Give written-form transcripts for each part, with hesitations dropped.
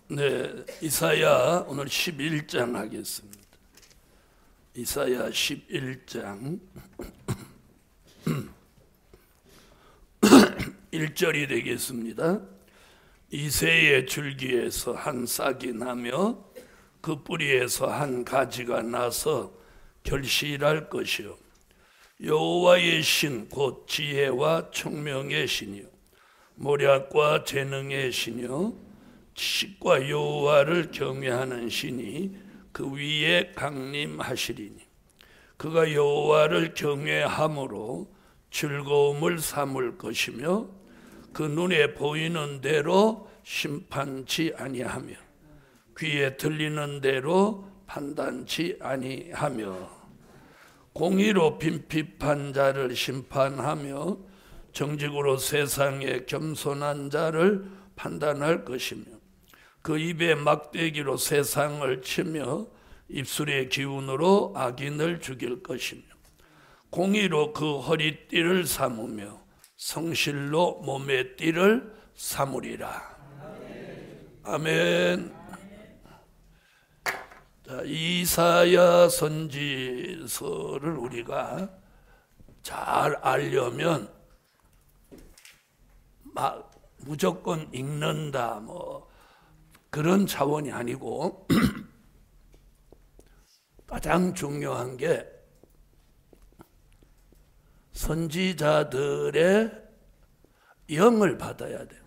네, 이사야 오늘 11장 하겠습니다. 이사야 11장 1절이 되겠습니다. 이새의 줄기에서 한 싹이 나며 그 뿌리에서 한 가지가 나서 결실할 것이요 여호와의 신 곧 지혜와 총명의 신이요 모략과 재능의 신이요 지식과 여호와를 경외하는 신이 그 위에 강림하시리니 그가 여호와를 경외함으로 즐거움을 삼을 것이며 그 눈에 보이는 대로 심판치 아니하며 귀에 들리는 대로 판단치 아니하며 공의로 빈핍한 자를 심판하며 정직으로 세상에 겸손한 자를 판단할 것이며 그 입에 막대기로 세상을 치며 입술의 기운으로 악인을 죽일 것이며 공의로 그 허리띠를 삼으며 성실로 몸의 띠를 삼으리라. 아멘. 자, 이사야 선지서를 우리가 잘 알려면 막 무조건 읽는다 뭐 그런 차원이 아니고 가장 중요한 게 선지자들의 영을 받아야 돼요.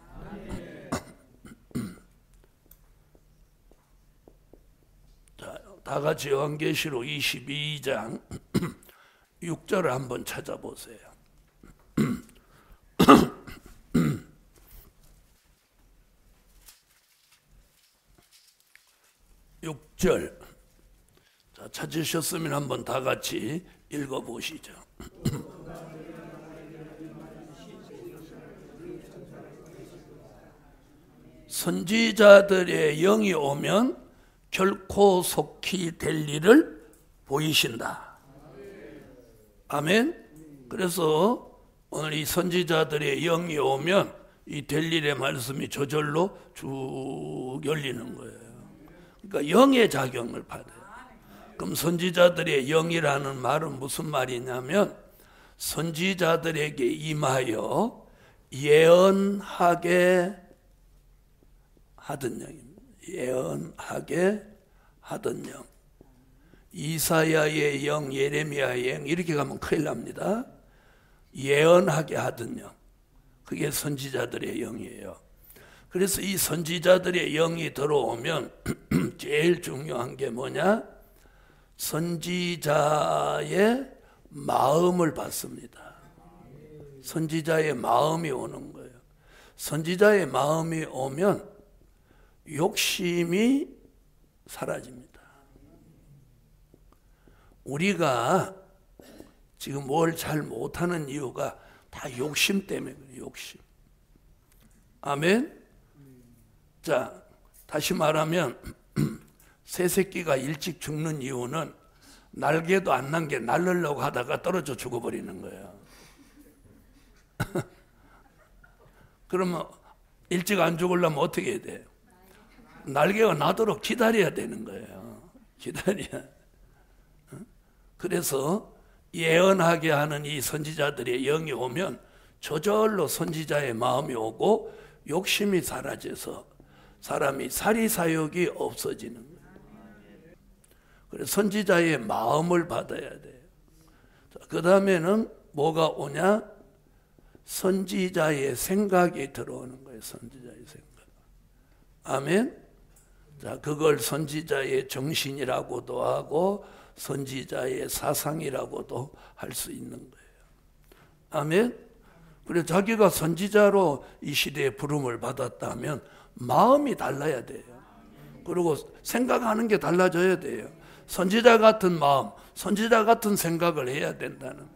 자, 다 같이 요한계시록 22장 6절을 한번 찾아보세요. 6절. 자, 찾으셨으면 한번 다 같이 읽어보시죠. 선지자들의 영이 오면 결코 속히 될 일을 보이신다. 아멘. 그래서 오늘 이 선지자들의 영이 오면 이 될 일의 말씀이 저절로 쭉 열리는 거예요. 그러니까 영의 작용을 받아요. 그럼 선지자들의 영이라는 말은 무슨 말이냐면 선지자들에게 임하여 예언하게 하던 영입니다. 예언하게 하던 영. 이사야의 영, 예레미야의 영 이렇게 가면 큰일 납니다. 예언하게 하던 영. 그게 선지자들의 영이에요. 그래서 이 선지자들의 영이 들어오면 제일 중요한 게 뭐냐? 선지자의 마음을 받습니다. 선지자의 마음이 오는 거예요. 선지자의 마음이 오면 욕심이 사라집니다. 우리가 지금 뭘 잘 못하는 이유가 다 욕심 때문에 그래요. 욕심. 아멘. 자, 다시 말하면 새새끼가 일찍 죽는 이유는 날개도 안 난 게 날르려고 하다가 떨어져 죽어버리는 거예요. 그러면 일찍 안 죽으려면 어떻게 해야 돼요? 날개가 나도록 기다려야 되는 거예요. 기다려야. 그래서 예언하게 하는 이 선지자들의 영이 오면 저절로 선지자의 마음이 오고 욕심이 사라져서 사람이 사리사욕이 없어지는 거예요. 그래서 선지자의 마음을 받아야 돼요. 그 다음에는 뭐가 오냐? 선지자의 생각이 들어오는 거예요. 선지자의 생각. 아멘. 자, 그걸 선지자의 정신이라고도 하고 선지자의 사상이라고도 할 수 있는 거예요. 아멘. 그래서 자기가 선지자로 이 시대에 부름을 받았다면 마음이 달라야 돼요. 그리고 생각하는 게 달라져야 돼요. 선지자 같은 마음, 선지자 같은 생각을 해야 된다는.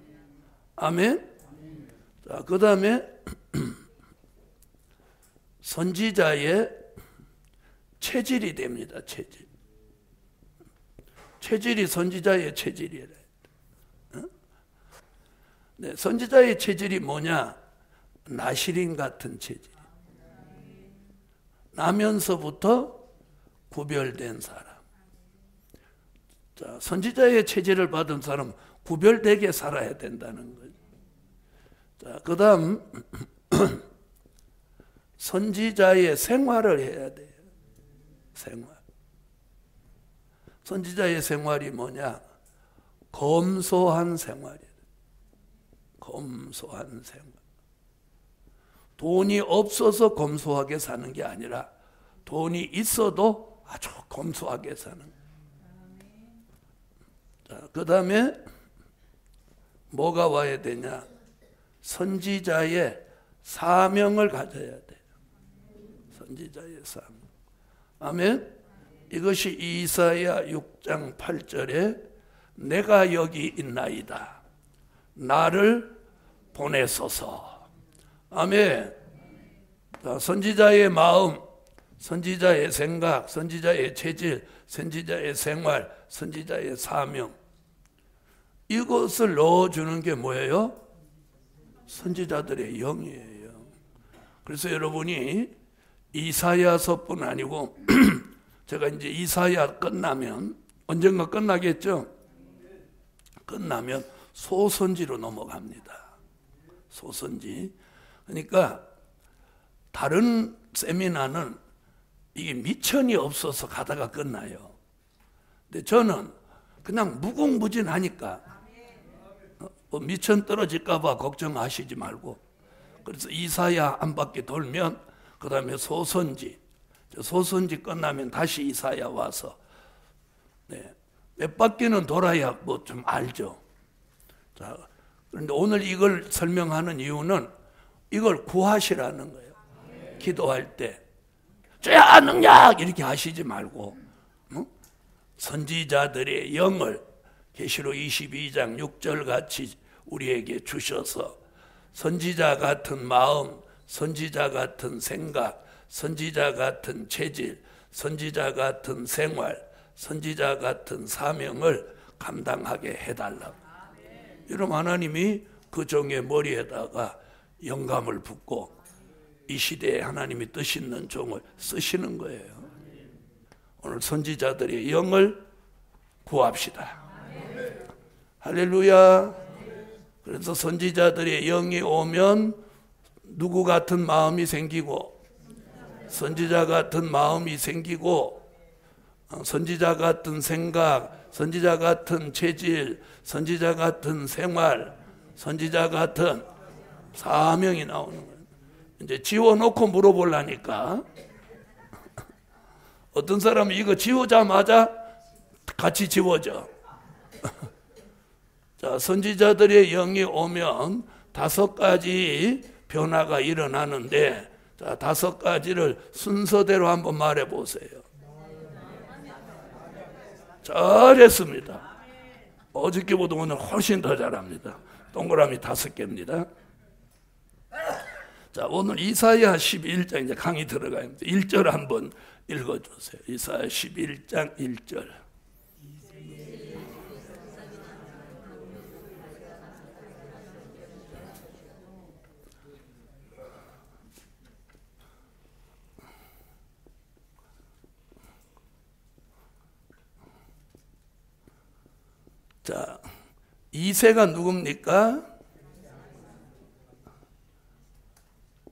아멘. 자, 그 다음에 선지자의 체질이 됩니다. 체질. 체질이 선지자의 체질이래. 네, 선지자의 체질이 뭐냐? 나시린 같은 체질. 나면서부터 구별된 사람. 자, 선지자의 체질을 받은 사람은 구별되게 살아야 된다는 거죠. 자, 그 다음 선지자의 생활을 해야 돼요. 생활. 선지자의 생활이 뭐냐? 검소한 생활이에요. 검소한 생활. 돈이 없어서 검소하게 사는 게 아니라 돈이 있어도 아주 검소하게 사는 거예요. 자, 그 다음에 뭐가 와야 되냐? 선지자의 사명을 가져야 돼요. 선지자의 사명. 아멘. 이것이 이사야 6장 8절에 내가 여기 있나이다. 나를 보내소서. 아멘. 선지자의 마음, 선지자의 생각, 선지자의 체질, 선지자의 생활, 선지자의 사명. 이것을 넣어주는 게 뭐예요? 선지자들의 영이에요. 그래서 여러분이 이사야서뿐 아니고 제가 이제 이사야 끝나면 언젠가 끝나겠죠? 끝나면 소선지로 넘어갑니다. 소선지. 그러니까 다른 세미나는 이게 미천이 없어서 가다가 끝나요. 근데 저는 그냥 무궁무진하니까 미천 떨어질까 봐 걱정하시지 말고, 그래서 이사야 한 바퀴 돌면 그 다음에 소선지, 소선지 끝나면 다시 이사야 와서 몇 바퀴는 돌아야 뭐 좀 알죠. 자, 그런데 오늘 이걸 설명하는 이유는 이걸 구하시라는 거예요. 기도할 때 주야 능력 이렇게 하시지 말고 선지자들의 영을 계시록 22장 6절 같이 우리에게 주셔서 선지자 같은 마음, 선지자 같은 생각, 선지자 같은 체질, 선지자 같은 생활, 선지자 같은 사명을 감당하게 해달라고. 여러분, 하나님이 그 종의 머리에다가 영감을 붓고 이 시대에 하나님이 뜻 있는 종을 쓰시는 거예요. 오늘 선지자들의 영을 구합시다. 할렐루야. 그래서 선지자들의 영이 오면 누구 같은 마음이 생기고, 선지자 같은 마음이 생기고, 선지자 같은 생각, 선지자 같은 체질, 선지자 같은 생활, 선지자 같은 사명이 나오는 거예요. 이제 지워놓고 물어보려니까 어떤 사람은 이거 지우자마자 같이 지워져. 자, 선지자들의 영이 오면 5가지 변화가 일어나는데, 자, 5가지를 순서대로 한번 말해 보세요. 잘했습니다. 어저께보다 오늘 훨씬 더 잘합니다. 동그라미 5개입니다. 자, 오늘 이사야 11장 이제 강의 들어가요. 1절 한번 읽어주세요. 이사야 11장 1절. 자, 이새가 누굽니까?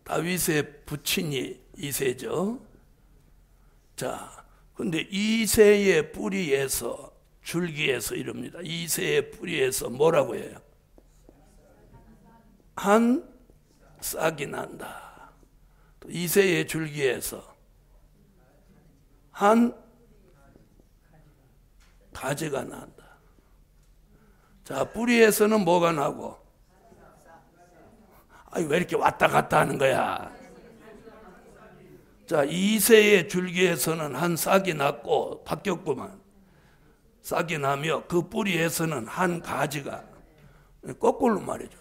다윗의 부친이 이새죠. 자, 근데 이새의 뿌리에서, 줄기에서 이럽니다. 이새의 뿌리에서 뭐라고 해요? 한 싹이 난다. 또 이새의 줄기에서 한 가지가 난다. 자, 뿌리에서는 뭐가 나고? 아니, 왜 이렇게 왔다 갔다 하는 거야? 자, 이새의 줄기에서는 한 싹이 났고, 바뀌었구만. 싹이 나며 그 뿌리에서는 한 가지가, 거꾸로 말이죠.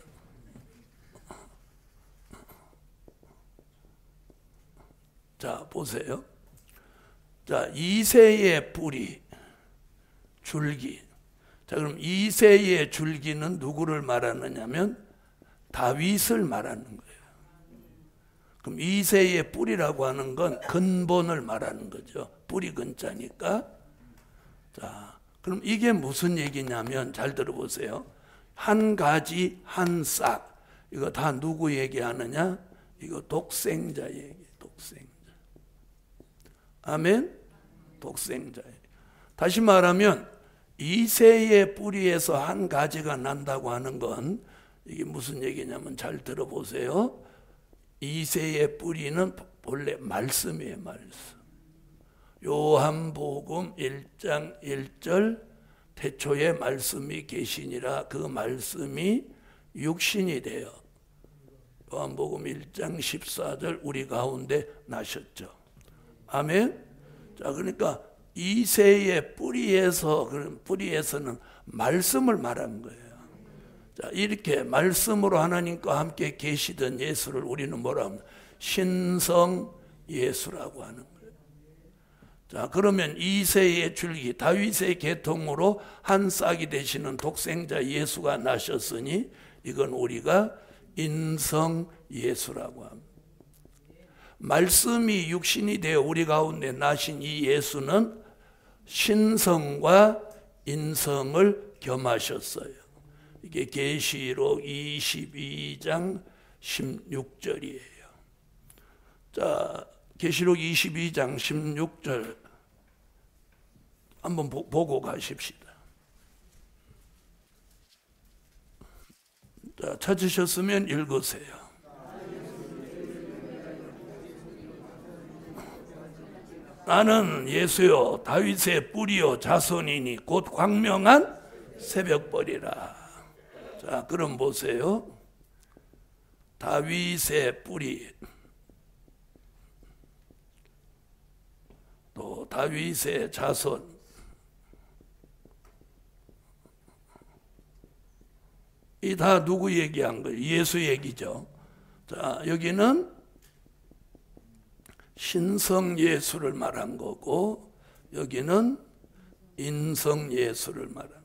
자, 보세요. 자, 이새의 뿌리, 줄기. 자, 그럼 이새의 줄기는 누구를 말하느냐면 다윗을 말하는 거예요. 그럼 이새의 뿌리라고 하는 건 근본을 말하는 거죠. 뿌리 근자니까. 자, 그럼 이게 무슨 얘기냐면 잘 들어보세요. 한 가지 한 싹. 이거 다 누구 얘기하느냐? 이거 독생자 얘기. 독생자. 아멘. 독생자. 다시 말하면 이새의 뿌리에서 한 가지가 난다고 하는 건 이게 무슨 얘기냐면 잘 들어보세요. 이새의 뿌리는 본래 말씀이에요. 말씀. 요한복음 1장 1절 태초에 말씀이 계시니라. 그 말씀이 육신이 되어 요한복음 1장 14절 우리 가운데 나셨죠. 아멘. 자, 그러니까 이새의 뿌리에서는 말씀을 말한 거예요. 자, 이렇게 말씀으로 하나님과 함께 계시던 예수를 우리는 뭐라 합니까? 신성 예수라고 하는 거예요. 자, 그러면 이새의 줄기, 다윗의 계통으로 한 싹이 되시는 독생자 예수가 나셨으니 이건 우리가 인성 예수라고 합니다. 말씀이 육신이 되어 우리 가운데 나신 이 예수는 신성과 인성을 겸하셨어요. 이게 계시록 22장 16절이에요. 자, 계시록 22장 16절 한번 보고 가십시다. 자, 찾으셨으면 읽으세요. 나는 예수여 다윗의 뿌리요 자손이니 곧 광명한 새벽벌이라. 자, 그럼 보세요. 다윗의 뿌리, 또 다윗의 자손, 이 다 누구 얘기한 거예요? 예수 얘기죠. 자, 여기는 신성 예수를 말한 거고 여기는 인성 예수를 말한 거예요.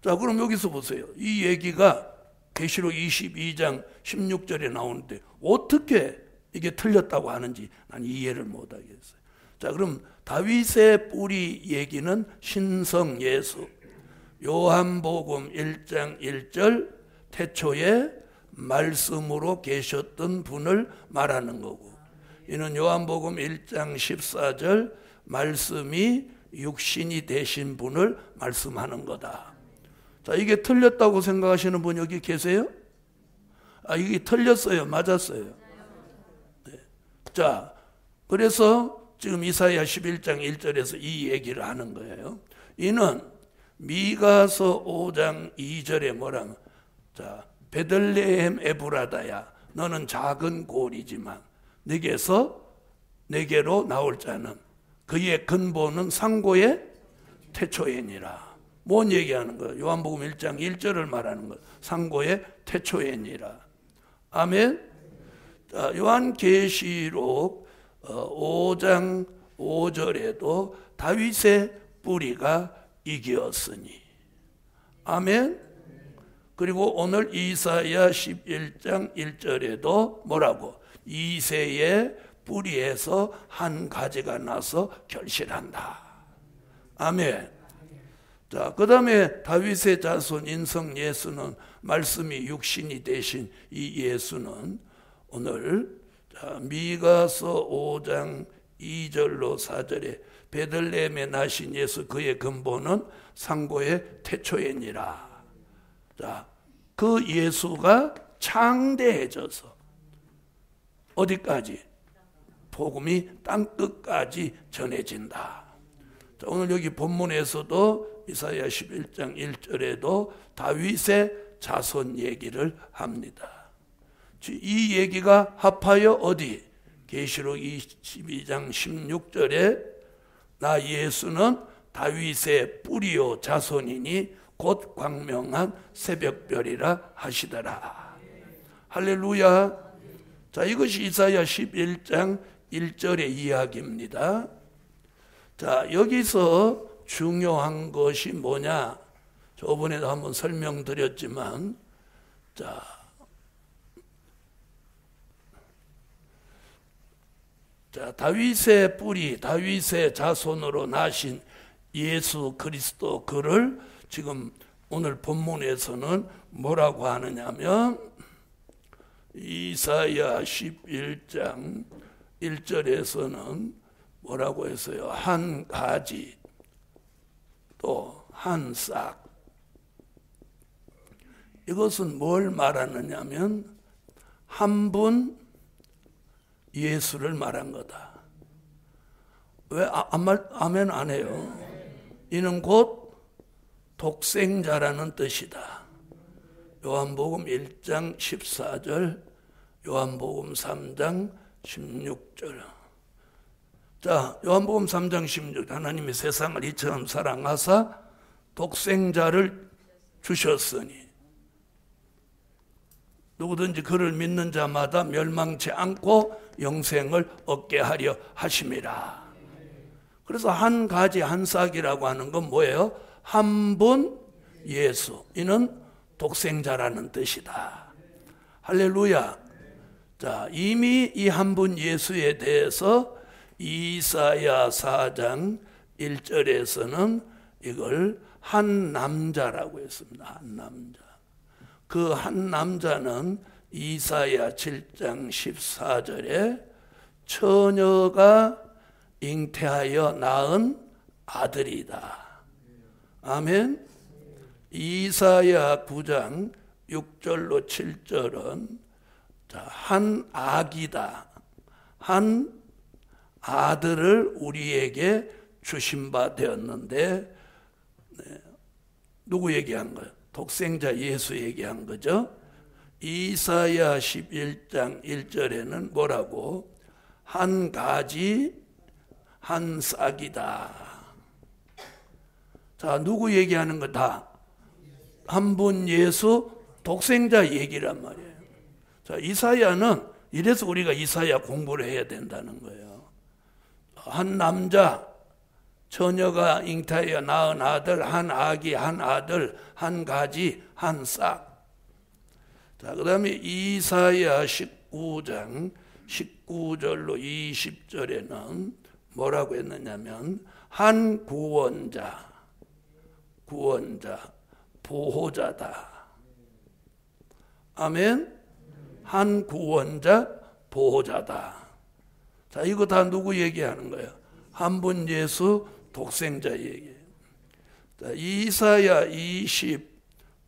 자, 그럼 여기서 보세요. 이 얘기가 계시록 22장 16절에 나오는데 어떻게 이게 틀렸다고 하는지 난 이해를 못 하겠어요. 자, 그럼 다윗의 뿌리 얘기는 신성 예수. 요한복음 1장 1절 태초에 말씀으로 계셨던 분을 말하는 거고, 이는 요한복음 1장 14절 말씀이 육신이 되신 분을 말씀하는 거다. 자, 이게 틀렸다고 생각하시는 분 여기 계세요? 아, 이게 틀렸어요? 맞았어요? 네. 자, 그래서 지금 이사야 11장 1절에서 이 얘기를 하는 거예요. 이는 미가서 5장 2절에 뭐라면, 자, 베들레헴 에브라다야 너는 작은 골이지만 내게로 나올 자는 그의 근본은 상고의 태초에니라. 뭔 얘기하는 거예요? 요한복음 1장 1절을 말하는 거예요. 상고의 태초에니라. 아멘. 자, 요한계시록 5장 5절에도 다윗의 뿌리가 이기었으니. 아멘. 그리고 오늘 이사야 11장 1절에도 뭐라고? 이새의 뿌리에서 한 가지가 나서 결실한다. 아멘. 자, 그 다음에 다윗의 자손 인성 예수는 말씀이 육신이 되신 이 예수는 오늘 미가서 5장 2절로 4절에 베들레헴에 나신 예수 그의 근본은 상고의 태초에니라. 자, 그 예수가 창대해져서 어디까지? 복음이 땅끝까지 전해진다. 자, 오늘 여기 본문에서도 이사야 11장 1절에도 다윗의 자손 얘기를 합니다. 이 얘기가 합하여 어디? 계시록 22장 16절에 나 예수는 다윗의 뿌리요 자손이니 곧 광명한 새벽별이라 하시더라. 할렐루야. 자, 이것이 이사야 11장 1절의 이야기입니다. 자, 여기서 중요한 것이 뭐냐? 저번에도 한번 설명드렸지만, 자, 자, 다윗의 뿌리, 다윗의 자손으로 나신 예수 그리스도 그를 지금 오늘 본문에서는 뭐라고 하느냐면 이사야 11장 1절에서는 뭐라고 했어요? 한 가지 또 한 싹. 이것은 뭘 말하느냐면 한 분 예수를 말한 거다. 왜 아멘 안 해요? 이는 곧 독생자라는 뜻이다. 요한복음 1장 14절, 요한복음 3장 16절. 자, 요한복음 3장 16절. 하나님이 세상을 이처럼 사랑하사 독생자를 주셨으니 누구든지 그를 믿는 자마다 멸망치 않고 영생을 얻게 하려 하심이라. 그래서 한 가지 한 싹이라고 하는 건 뭐예요? 한 분 예수. 이는 독생자라는 뜻이다. 할렐루야. 자, 이미 이 한 분 예수에 대해서 이사야 4장 1절에서는 이걸 한 남자라고 했습니다. 한 남자. 그 한 남자는 이사야 7장 14절에 처녀가 잉태하여 낳은 아들이다. 아멘. 이사야 9장 6절로 7절은 한 아기다. 한 아들을 우리에게 주신 바 되었는데, 누구 얘기한 거예요? 독생자 예수 얘기한 거죠. 이사야 11장 1절에는 뭐라고? 한 가지 한 싹이다. 자, 누구 얘기하는 거다? 한 분 예수 독생자 얘기란 말이에요. 자, 이사야는 이래서 우리가 이사야 공부를 해야 된다는 거예요. 한 남자 처녀가 잉태하여 낳은 아들, 한 아기, 한 아들, 한 가지, 한 싹. 자, 그 다음에 이사야 19장 19절로 20절에는 뭐라고 했느냐면 한 구원자, 보호자다. 아멘. 한 구원자, 보호자다. 자, 이거 다 누구 얘기하는 거예요? 한 분 예수 독생자 얘기예요. 자, 이사야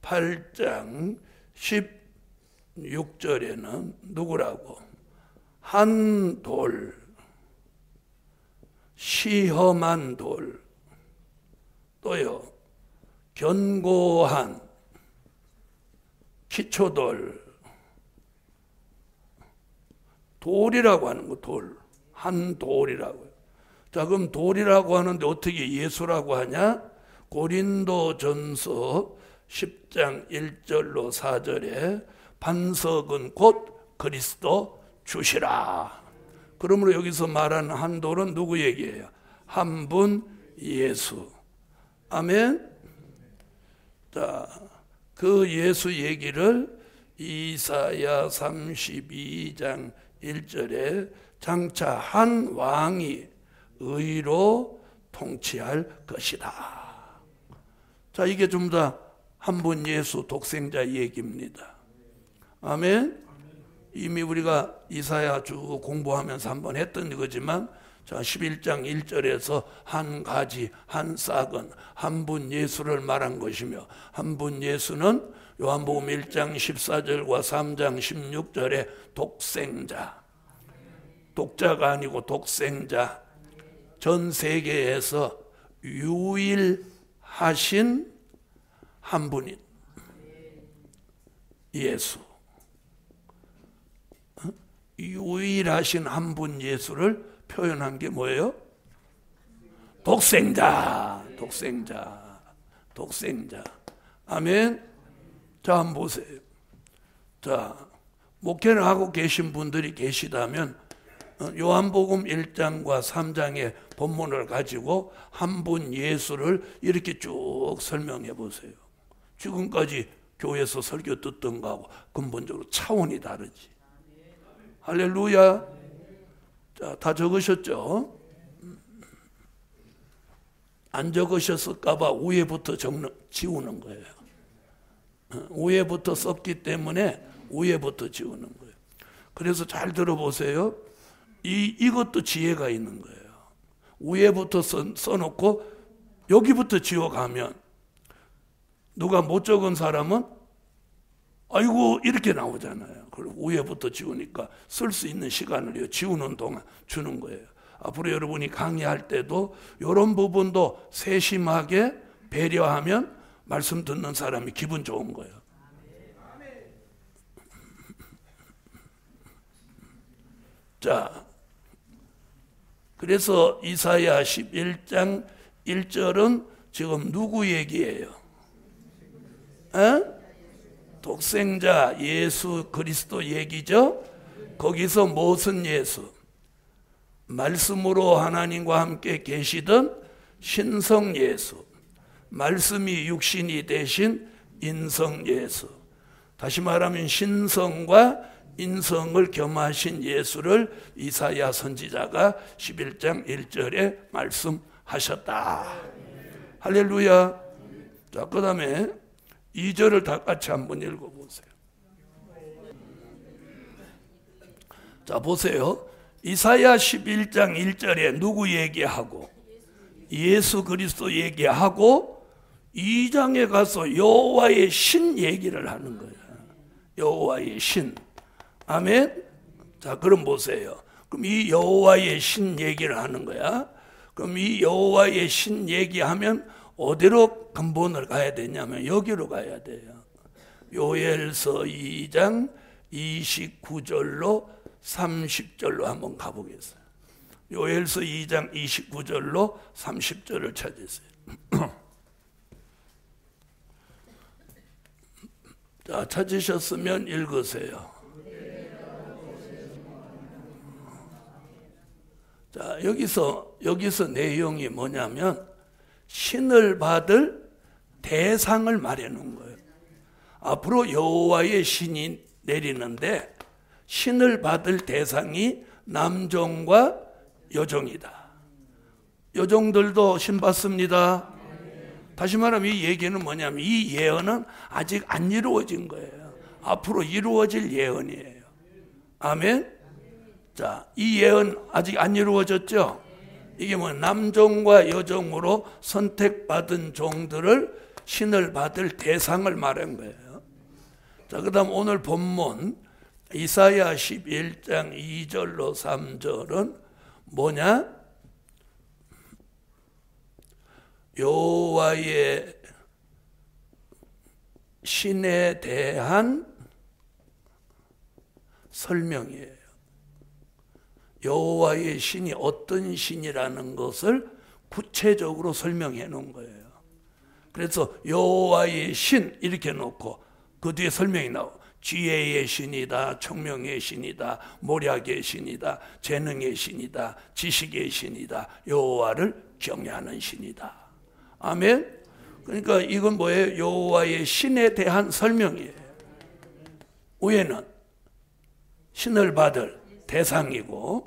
28장 16절에는 누구라고? 한 돌, 시험한 돌, 또요 견고한 기초돌, 돌이라고 하는 거, 돌. 한 돌이라고요. 자, 그럼 돌이라고 하는데 어떻게 예수라고 하냐? 고린도전서 10장 1절로 4절에 반석은 곧 그리스도 주시라. 그러므로 여기서 말하는 한 돌은 누구 얘기예요? 한 분 예수. 아멘. 자, 그 예수 얘기를 이사야 32장 1절에 장차 한 왕이 의로 통치할 것이다. 자, 이게 좀 더 한 분 예수 독생자 얘기입니다. 아멘. 이미 우리가 이사야 쭉 공부하면서 한번 했던 거지만, 자, 11장 1절에서 한 가지 한 싹은 한 분 예수를 말한 것이며, 한 분 예수는 요한복음 1장 14절과 3장 16절에 독생자, 독자가 아니고 독생자, 전 세계에서 유일하신 한 분인 예수. 유일하신 한 분 예수를 표현한 게 뭐예요? 독생자. 아멘. 자, 한번 보세요. 자, 목회를 하고 계신 분들이 계시다면 요한복음 1장과 3장의 본문을 가지고 한 분 예수를 이렇게 쭉 설명해 보세요. 지금까지 교회에서 설교 듣던 거하고 근본적으로 차원이 다르지. 할렐루야. 자, 다 적으셨죠? 안 적으셨을까봐 위에부터 지우는 거예요. 위에부터 썼기 때문에 위에부터 지우는 거예요. 그래서 잘 들어보세요. 이것도 지혜가 있는 거예요. 위에부터 써놓고 여기부터 지워가면 누가 못 적은 사람은 아이고 이렇게 나오잖아요. 그리고 위에부터 지우니까 쓸 수 있는 시간을 지우는 동안 주는 거예요. 앞으로 여러분이 강의할 때도 이런 부분도 세심하게 배려하면 말씀 듣는 사람이 기분 좋은 거예요. 자, 그래서 이사야 11장 1절은 지금 누구 얘기예요? 독생자 예수 그리스도 얘기죠. 거기서 무슨 예수? 말씀으로 하나님과 함께 계시던 신성 예수, 말씀이 육신이 되신 인성 예수. 다시 말하면 신성과 인성을 겸하신 예수를 이사야 선지자가 11장 1절에 말씀하셨다. 할렐루야. 자, 그 다음에 2절을 다 같이 한번 읽어보세요. 자, 보세요. 이사야 11장 1절에 누구 얘기하고 예수 그리스도 얘기하고 2장에 가서 여호와의 신 얘기를 하는 거예요. 여호와의 신. 아멘. 자, 그럼 보세요. 그럼 이 여호와의 신 얘기를 하는 거야. 그럼 이 여호와의 신 얘기하면 어디로 근본을 가야 되냐면 여기로 가야 돼요. 요엘서 2장 29절로 30절로 한번 가보겠어요. 요엘서 2장 29절로 30절을 찾으세요. 자, 찾으셨으면 읽으세요. 자, 여기서 내용이 뭐냐면 신을 받을 대상을 말해 놓은 거예요. 앞으로 여호와의 신이 내리는데 신을 받을 대상이 남종과 여종이다. 여종들도 신 받습니다. 다시 말하면 이 얘기는 뭐냐면 이 예언은 아직 안 이루어진 거예요. 앞으로 이루어질 예언이에요. 아멘. 자, 이 예언 아직 안 이루어졌죠? 이게 뭐 남종과 여종으로 선택받은 종들을 신을 받을 대상을 말한 거예요. 자, 그 다음 오늘 본문 이사야 11장 2절로 3절은 뭐냐? 여호와의 신에 대한 설명이에요. 여호와의 신이 어떤 신이라는 것을 구체적으로 설명해 놓은 거예요. 그래서 여호와의 신 이렇게 놓고 그 뒤에 설명이 나오고 지혜의 신이다, 청명의 신이다, 모략의 신이다, 재능의 신이다, 지식의 신이다, 여호와를 경외하는 신이다. 아멘. 그러니까 이건 뭐예요? 여호와의 신에 대한 설명이에요. 위에는 신을 받을 대상이고,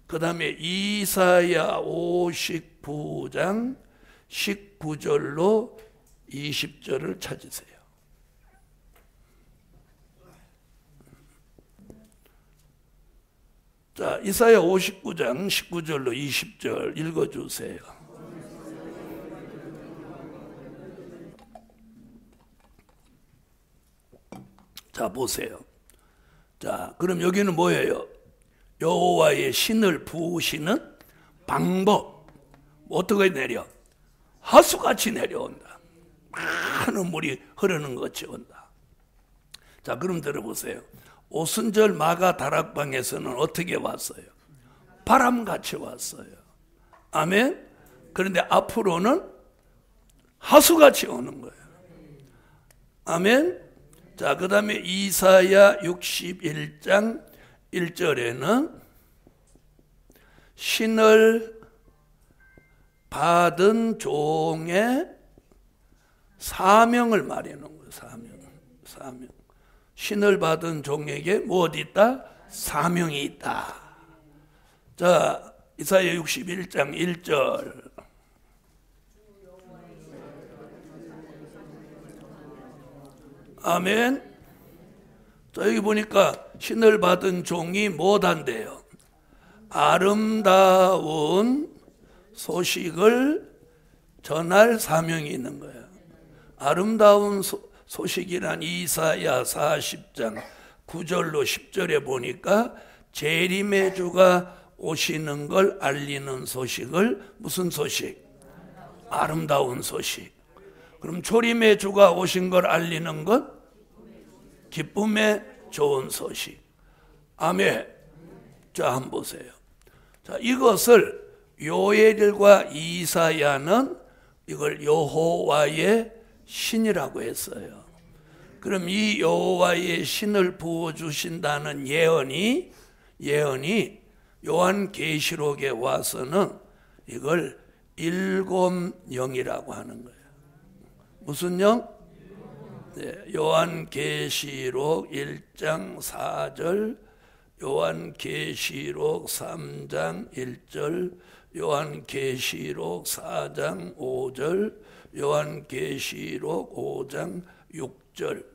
그 다음에 이사야 59장 19절로 20절을 찾으세요. 자, 이사야 59장 19절로 20절 읽어주세요. 자, 보세요. 자, 그럼 여기는 뭐예요? 여호와의 신을 부으시는 방법. 어떻게 내려? 하수같이 내려온다. 많은 물이 흐르는 것이 온다. 자, 그럼 들어보세요. 오순절 마가 다락방에서는 어떻게 왔어요? 바람같이 왔어요. 아멘. 그런데 앞으로는 하수같이 오는 거예요. 아멘. 자, 그 다음에 이사야 61장 1절에는 신을 받은 종의 사명을 말해 놓은 거예요. 사명. 신을 받은 종에게 무엇이 있다? 사명이 있다. 자, 이사야 61장 1절. 아멘. 자, 여기 보니까 신을 받은 종이 못한대요. 아름다운 소식을 전할 사명이 있는 거예요. 아름다운 소식이란 이사야 40장 9절로 10절에 보니까 재림의 주가 오시는 걸 알리는 소식을, 무슨 소식? 아름다운 소식. 그럼 초림의 주가 오신 걸 알리는 것? 기쁨의 좋은 소식. 아멘. 자, 한번 보세요. 자, 이것을 요엘과 이사야는 이걸 여호와의 신이라고 했어요. 그럼 이 여호와의 신을 부어주신다는 예언이 요한계시록에 와서는 이걸 일곱영이라고 하는 거예요. 무슨 영? 네, 요한계시록 1장 4절, 요한계시록 3장 1절, 요한계시록 4장 5절, 요한계시록 5장 6절.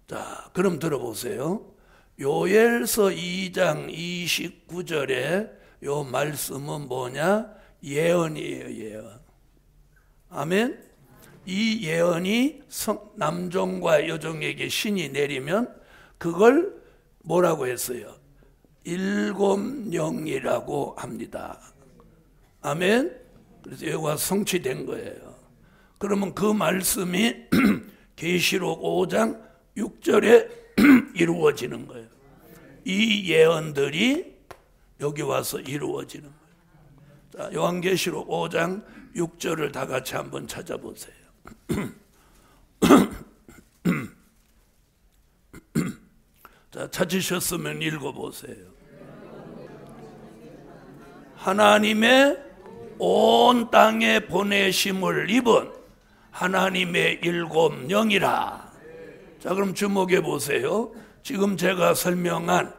자, 그럼 들어보세요. 요엘서 2장 29절에 요 말씀은 뭐냐? 예언이에요, 예언. 아멘. 이 예언이 남종과 여종에게 신이 내리면 그걸 뭐라고 했어요? 일곱영이라고 합니다. 아멘. 그래서 여기가 성취된 거예요. 그러면 그 말씀이 계시록 5장 6절에 이루어지는 거예요. 이 예언들이 여기 와서 이루어지는 거예요. 자, 요한계시록 5장 6절을 다 같이 한번 찾아보세요. 자, 찾으셨으면 읽어보세요. 하나님의 온 땅에 보내심을 입은 하나님의 일곱영이라. 자, 그럼 주목해 보세요. 지금 제가 설명한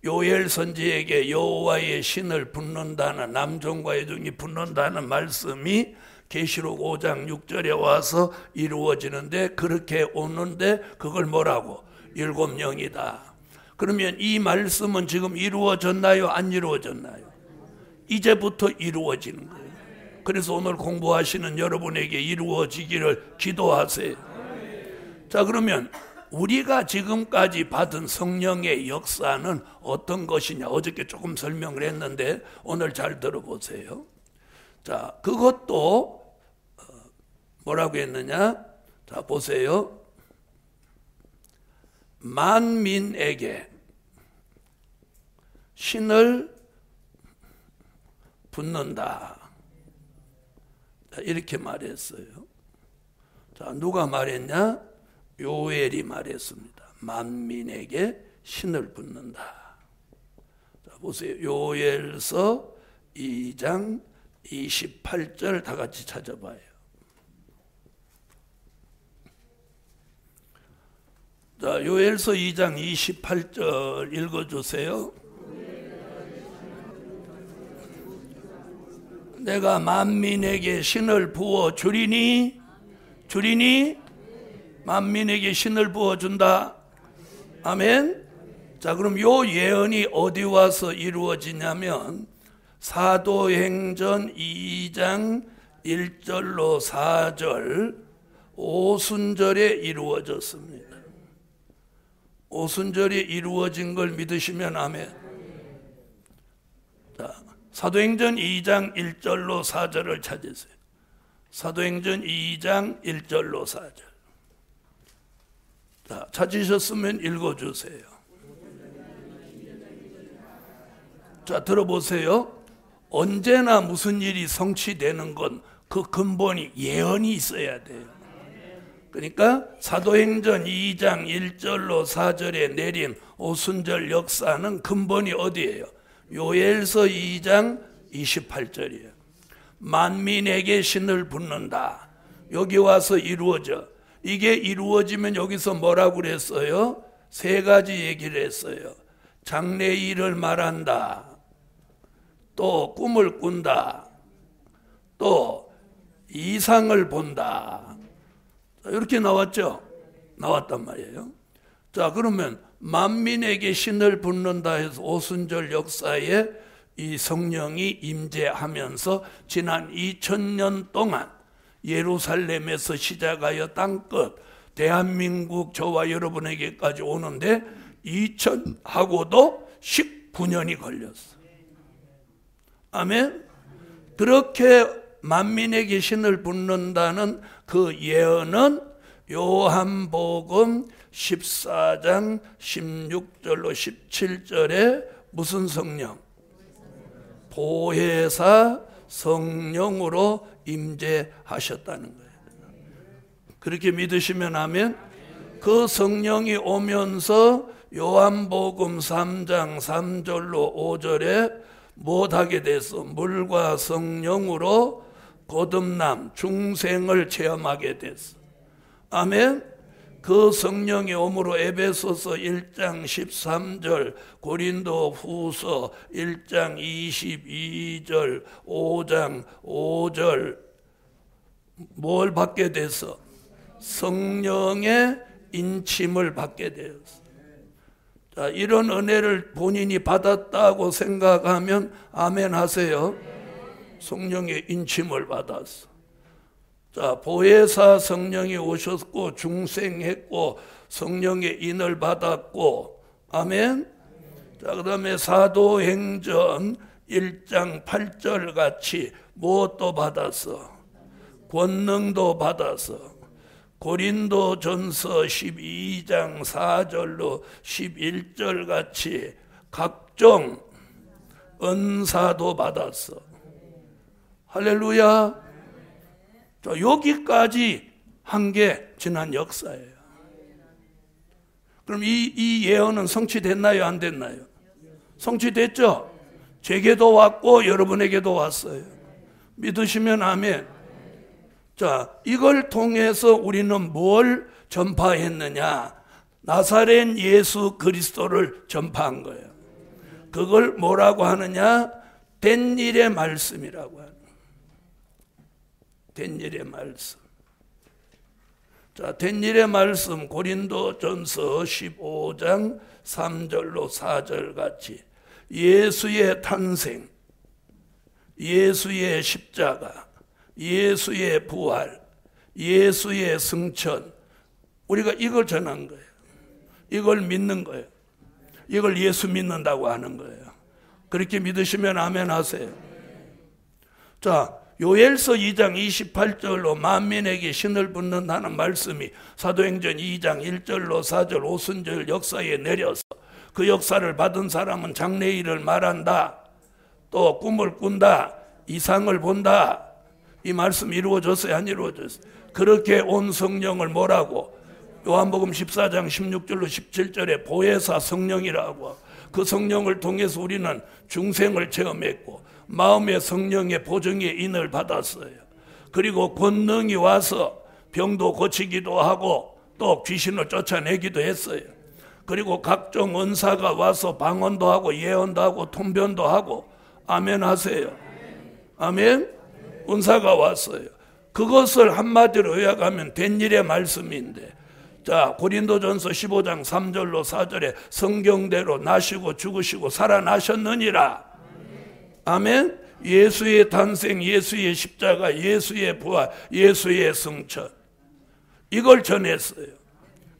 요엘 선지에게 여호와의 신을 붓는다는, 남종과 여종이 붓는다는 말씀이 계시록 5장 6절에 와서 이루어지는데, 그렇게 오는데 그걸 뭐라고? 일곱영이다. 그러면 이 말씀은 지금 이루어졌나요? 안 이루어졌나요? 이제부터 이루어지는 거예요. 그래서 오늘 공부하시는 여러분에게 이루어지기를 기도하세요. 자, 그러면 우리가 지금까지 받은 성령의 역사는 어떤 것이냐? 어저께 조금 설명을 했는데 오늘 잘 들어보세요. 자, 그것도 뭐라고 했느냐? 자, 보세요. 만민에게 신을 붓는다. 자, 이렇게 말했어요. 자, 누가 말했냐? 요엘이 말했습니다. 만민에게 신을 붓는다. 자, 보세요. 요엘서 2장 28절 다 같이 찾아봐요. 자, 요엘서 2장 28절 읽어주세요. 내가 만민에게 신을 부어 주리니, 만민에게 신을 부어준다. 아멘. 자, 그럼 요 예언이 어디 와서 이루어지냐면 사도행전 2장 1절로 4절 오순절에 이루어졌습니다. 오순절이 이루어진 걸 믿으시면 아멘. 자, 사도행전 2장 1절로 4절을 찾으세요. 사도행전 2장 1절로 4절. 자, 찾으셨으면 읽어주세요. 자, 들어보세요. 언제나 무슨 일이 성취되는 건 그 근본이 예언이 있어야 돼요. 그러니까 사도행전 2장 1절로 4절에 내린 오순절 역사는 근본이 어디예요? 요엘서 2장 28절이에요. 만민에게 신을 붓는다. 여기 와서 이루어져. 이게 이루어지면 여기서 뭐라고 그랬어요? 세 가지 얘기를 했어요. 장래일을 말한다. 또 꿈을 꾼다. 또 이상을 본다. 이렇게 나왔죠? 나왔단 말이에요. 자, 그러면 만민에게 신을 붓는다 해서 오순절 역사에 이 성령이 임재하면서 지난 2000년 동안 예루살렘에서 시작하여 땅끝 대한민국 저와 여러분에게까지 오는데 2000하고도 19년이 걸렸어. 아멘. 그렇게 만민에게 신을 붓는다는 그 예언은 요한복음 14장 16절로 17절에 무슨 성령? 보혜사 성령으로 임재하셨다는 거예요. 그렇게 믿으시면 아멘. 그 성령이 오면서 요한복음 3장 3절로 5절에 못하게 돼서 물과 성령으로 거듭남, 중생을 체험하게 됐어. 아멘. 그 성령이 오므로 에베소서 1장 13절, 고린도 후서 1장 22절, 5장 5절 뭘 받게 돼서? 성령의 인침을 받게 되었어. 자, 이런 은혜를 본인이 받았다고 생각하면 아멘 하세요. 성령의 인침을 받았어. 자, 보혜사 성령이 오셨고 중생했고 성령의 인을 받았고 아멘. 자, 그 다음에 사도행전 1장 8절 같이 무엇도 받았어? 권능도 받았어. 고린도전서 12장 4절로 11절 같이 각종 은사도 받았어. 할렐루야. 자, 여기까지 한 게 지난 역사예요. 그럼 이 예언은 성취됐나요? 안 됐나요? 성취됐죠? 제게도 왔고 여러분에게도 왔어요. 믿으시면 아멘. 자, 이걸 통해서 우리는 뭘 전파했느냐? 나사렛 예수 그리스도를 전파한 거예요. 그걸 뭐라고 하느냐? 된 일의 말씀이라고 하는. 된 일의 말씀. 자, 된 일의 말씀 고린도전서 15장 3절로 4절 같이 예수의 탄생, 예수의 십자가, 예수의 부활, 예수의 승천, 우리가 이걸 전한 거예요. 이걸 믿는 거예요. 이걸 예수 믿는다고 하는 거예요. 그렇게 믿으시면 아멘 하세요. 자, 요엘서 2장 28절로 만민에게 신을 붓는다는 말씀이 사도행전 2장 1절로 4절 오순절 역사에 내려서 그 역사를 받은 사람은 장래일을 말한다. 또 꿈을 꾼다. 이상을 본다. 이 말씀 이루어졌어요? 안 이루어졌어요? 그렇게 온 성령을 뭐라고? 요한복음 14장 16절로 17절에 보혜사 성령이라고. 그 성령을 통해서 우리는 중생을 체험했고 마음의 성령의 보정의 인을 받았어요. 그리고 권능이 와서 병도 고치기도 하고 또 귀신을 쫓아내기도 했어요. 그리고 각종 은사가 와서 방언도 하고 예언도 하고 통변도 하고 아멘 하세요. 아멘. 은사가 왔어요. 그것을 한마디로 요약하면 된 일의 말씀인데, 자, 고린도전서 15장 3절로 4절에 성경대로 나시고 죽으시고 살아나셨느니라. 아멘. 예수의 탄생, 예수의 십자가, 예수의 부활, 예수의 승천, 이걸 전했어요.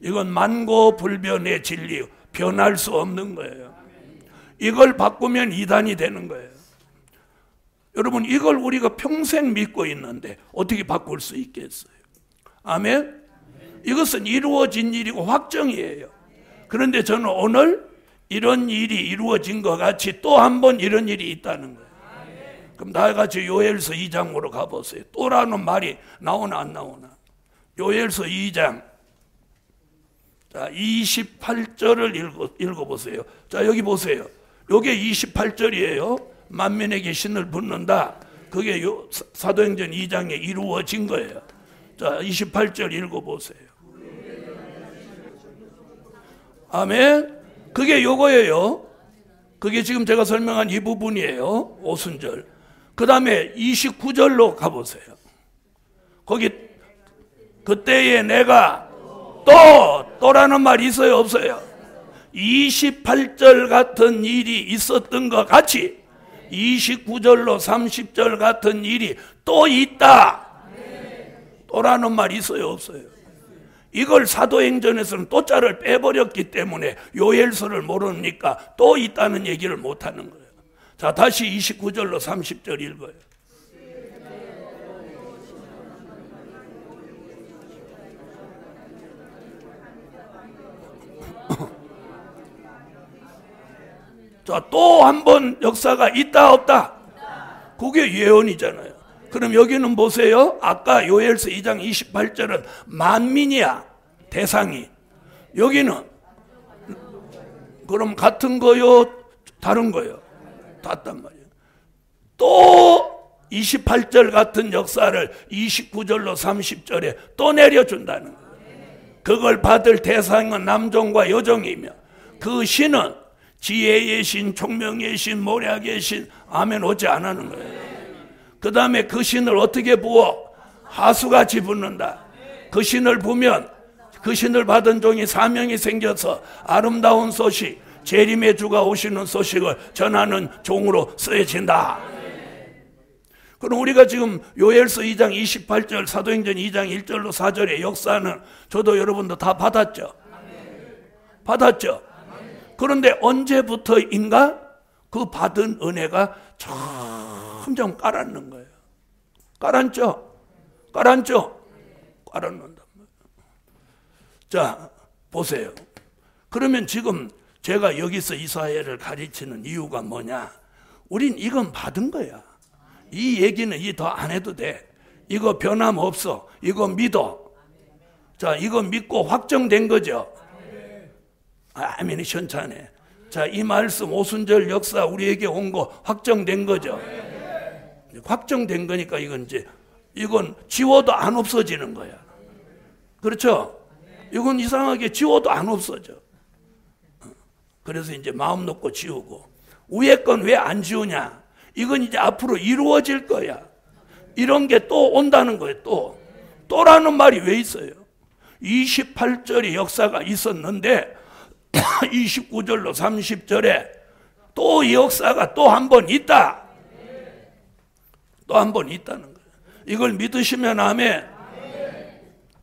이건 만고불변의 진리, 변할 수 없는 거예요. 이걸 바꾸면 이단이 되는 거예요. 여러분, 이걸 우리가 평생 믿고 있는데 어떻게 바꿀 수 있겠어요? 아멘. 이것은 이루어진 일이고 확정이에요. 그런데 저는 오늘 이런 일이 이루어진 것 같이 또 한 번 이런 일이 있다는 거예요. 그럼 나같이 요엘서 2장으로 가보세요. 또라는 말이 나오나 안 나오나? 요엘서 2장 자 28절을 읽어보세요. 자, 여기 보세요. 요게 28절이에요. 만민에게 신을 붓는다. 그게 사도행전 2장에 이루어진 거예요. 자, 28절 읽어보세요. 아멘. 그게 요거예요. 그게 지금 제가 설명한 이 부분이에요. 오순절. 그 다음에 29절로 가보세요. 거기 그때에 내가 또라는 말이 있어요, 없어요? 28절 같은 일이 있었던 것 같이 29절로 30절 같은 일이 또 있다. 또라는 말이 있어요, 없어요? 이걸 사도행전에서는 또자를 빼버렸기 때문에 요엘서를 모르니까 또 있다는 얘기를 못하는 거예요. 자, 다시 29절로 30절 읽어요. 자, 또 한 번 역사가 있다 없다? 그게 예언이잖아요. 그럼 여기는 보세요. 아까 요엘서 2장 28절은 만민이야, 대상이. 여기는 그럼 같은 거요, 다른 거요? 같단 말이에요. 또 28절 같은 역사를 29절로 30절에 또 내려준다는 거예요. 그걸 받을 대상은 남종과 여종이며 그 신은 지혜의 신, 총명의 신, 모략의 신, 아멘 오지 않는 거예요. 그 다음에 그 신을 어떻게 부어? 하수같이 붓는다. 그 신을 부면 그 신을 받은 종이 사명이 생겨서 아름다운 소식, 재림의 주가 오시는 소식을 전하는 종으로 쓰여진다. 그럼 우리가 지금 요엘서 2장 28절, 사도행전 2장 1절로 4절의 역사는 저도 여러분도 다 받았죠? 받았죠? 그런데 언제부터인가 그 받은 은혜가 점점 깔아앉는 거예요. 깔아앉죠? 깔아앉죠? 깔아앉는단 말이에요. 자, 보세요. 그러면 지금 제가 여기서 이사야를 가르치는 이유가 뭐냐? 우린 이건 받은 거야. 이 얘기는 더 안 해도 돼. 이거 변함없어. 이거 믿어. 자, 이거 믿고 확정된 거죠? 아멘이 현찬해. 자, 이 말씀 오순절 역사 우리에게 온 거 확정된 거죠? 확정된 거니까 이건 지워도 안 없어지는 거야. 그렇죠? 이건 이상하게 지워도 안 없어져. 그래서 이제 마음 놓고 지우고. 위에 건 왜 안 지우냐? 이건 이제 앞으로 이루어질 거야. 이런 게 또 온다는 거예요. 또라는 말이 왜 있어요? 28절의 역사가 있었는데 29절로 30절에 또 이 역사가 또 한 번 있다. 또 한 번 있다는 거예요. 이걸 믿으시면 아멘.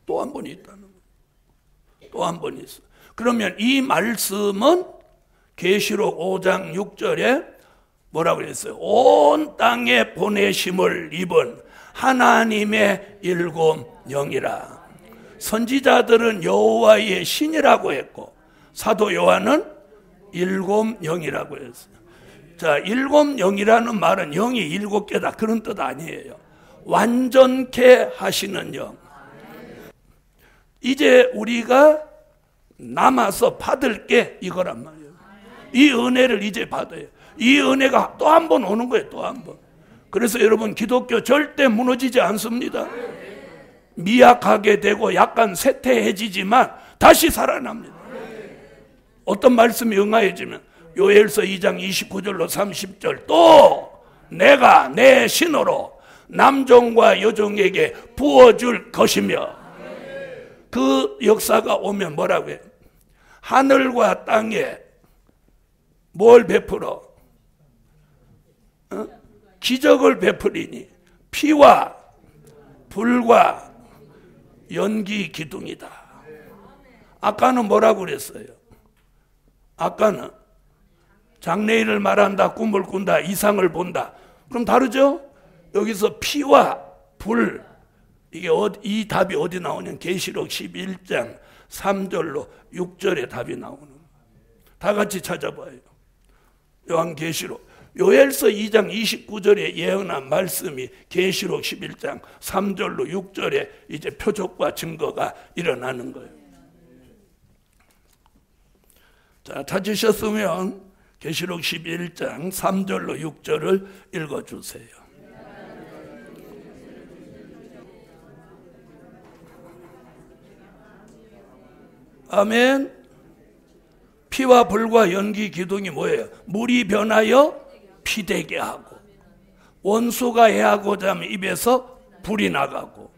또 한 번 있다는 거예요. 또 한 번 있어. 그러면 이 말씀은 계시록 5장 6절에 뭐라고 그랬어요? 온 땅에 보내심을 입은 하나님의 일곱 영이라. 선지자들은 여호와의 신이라고 했고 사도 요한은 일곱 영이라고 했어요. 자, 일곱 영이라는 말은 영이 일곱 개다 그런 뜻 아니에요. 완전케 하시는 영. 이제 우리가 남아서 받을 게 이거란 말이에요. 이 은혜를 이제 받아요. 이 은혜가 또 한 번 오는 거예요. 또 한 번. 그래서 여러분 기독교 절대 무너지지 않습니다. 미약하게 되고 약간 쇠퇴해지지만 다시 살아납니다. 어떤 말씀이 응하여지면 요엘서 2장 29절로 30절 또 내가 내 신으로 남종과 여종에게 부어줄 것이며 그 역사가 오면 뭐라고 해요? 하늘과 땅에 뭘 베풀어? 기적을 베풀이니 피와 불과 연기 기둥이다. 아까는 뭐라고 그랬어요? 아까는 장래일을 말한다, 꿈을 꾼다, 이상을 본다. 그럼 다르죠? 여기서 피와 불, 이 답이 어디 나오냐면 계시록 11장 3절로 6절에 답이 나오는 거예요. 다 같이 찾아봐요. 요한계시록 요엘서 2장 29절에 예언한 말씀이 계시록 11장 3절로 6절에 이제 표적과 증거가 일어나는 거예요. 자, 찾으셨으면 계시록 11장 3절로 6절을 읽어주세요. 아멘. 피와 불과 연기 기둥이 뭐예요? 물이 변하여 피되게 하고, 원수가 해하고자 하면 입에서 불이 나가고,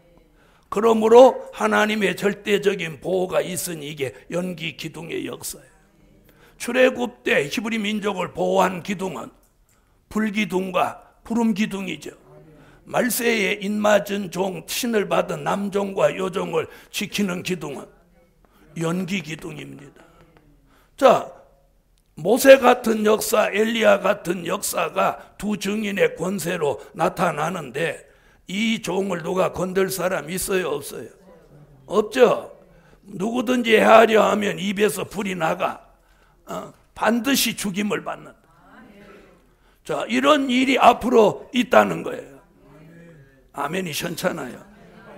그러므로 하나님의 절대적인 보호가 있으니 이게 연기 기둥의 역사예요. 출애굽 때 히브리 민족을 보호한 기둥은 불기둥과 구름기둥이죠. 말세에 인맞은 종, 신을 받은 남종과 여종을 지키는 기둥은 연기기둥입니다. 자, 모세 같은 역사, 엘리야 같은 역사가 두 증인의 권세로 나타나는데 이 종을 누가 건들 사람 있어요, 없어요? 없죠. 누구든지 해하려 하면 입에서 불이 나가 반드시 죽임을 받는다. 자, 이런 일이 앞으로 있다는 거예요. 아멘이 현찮아요.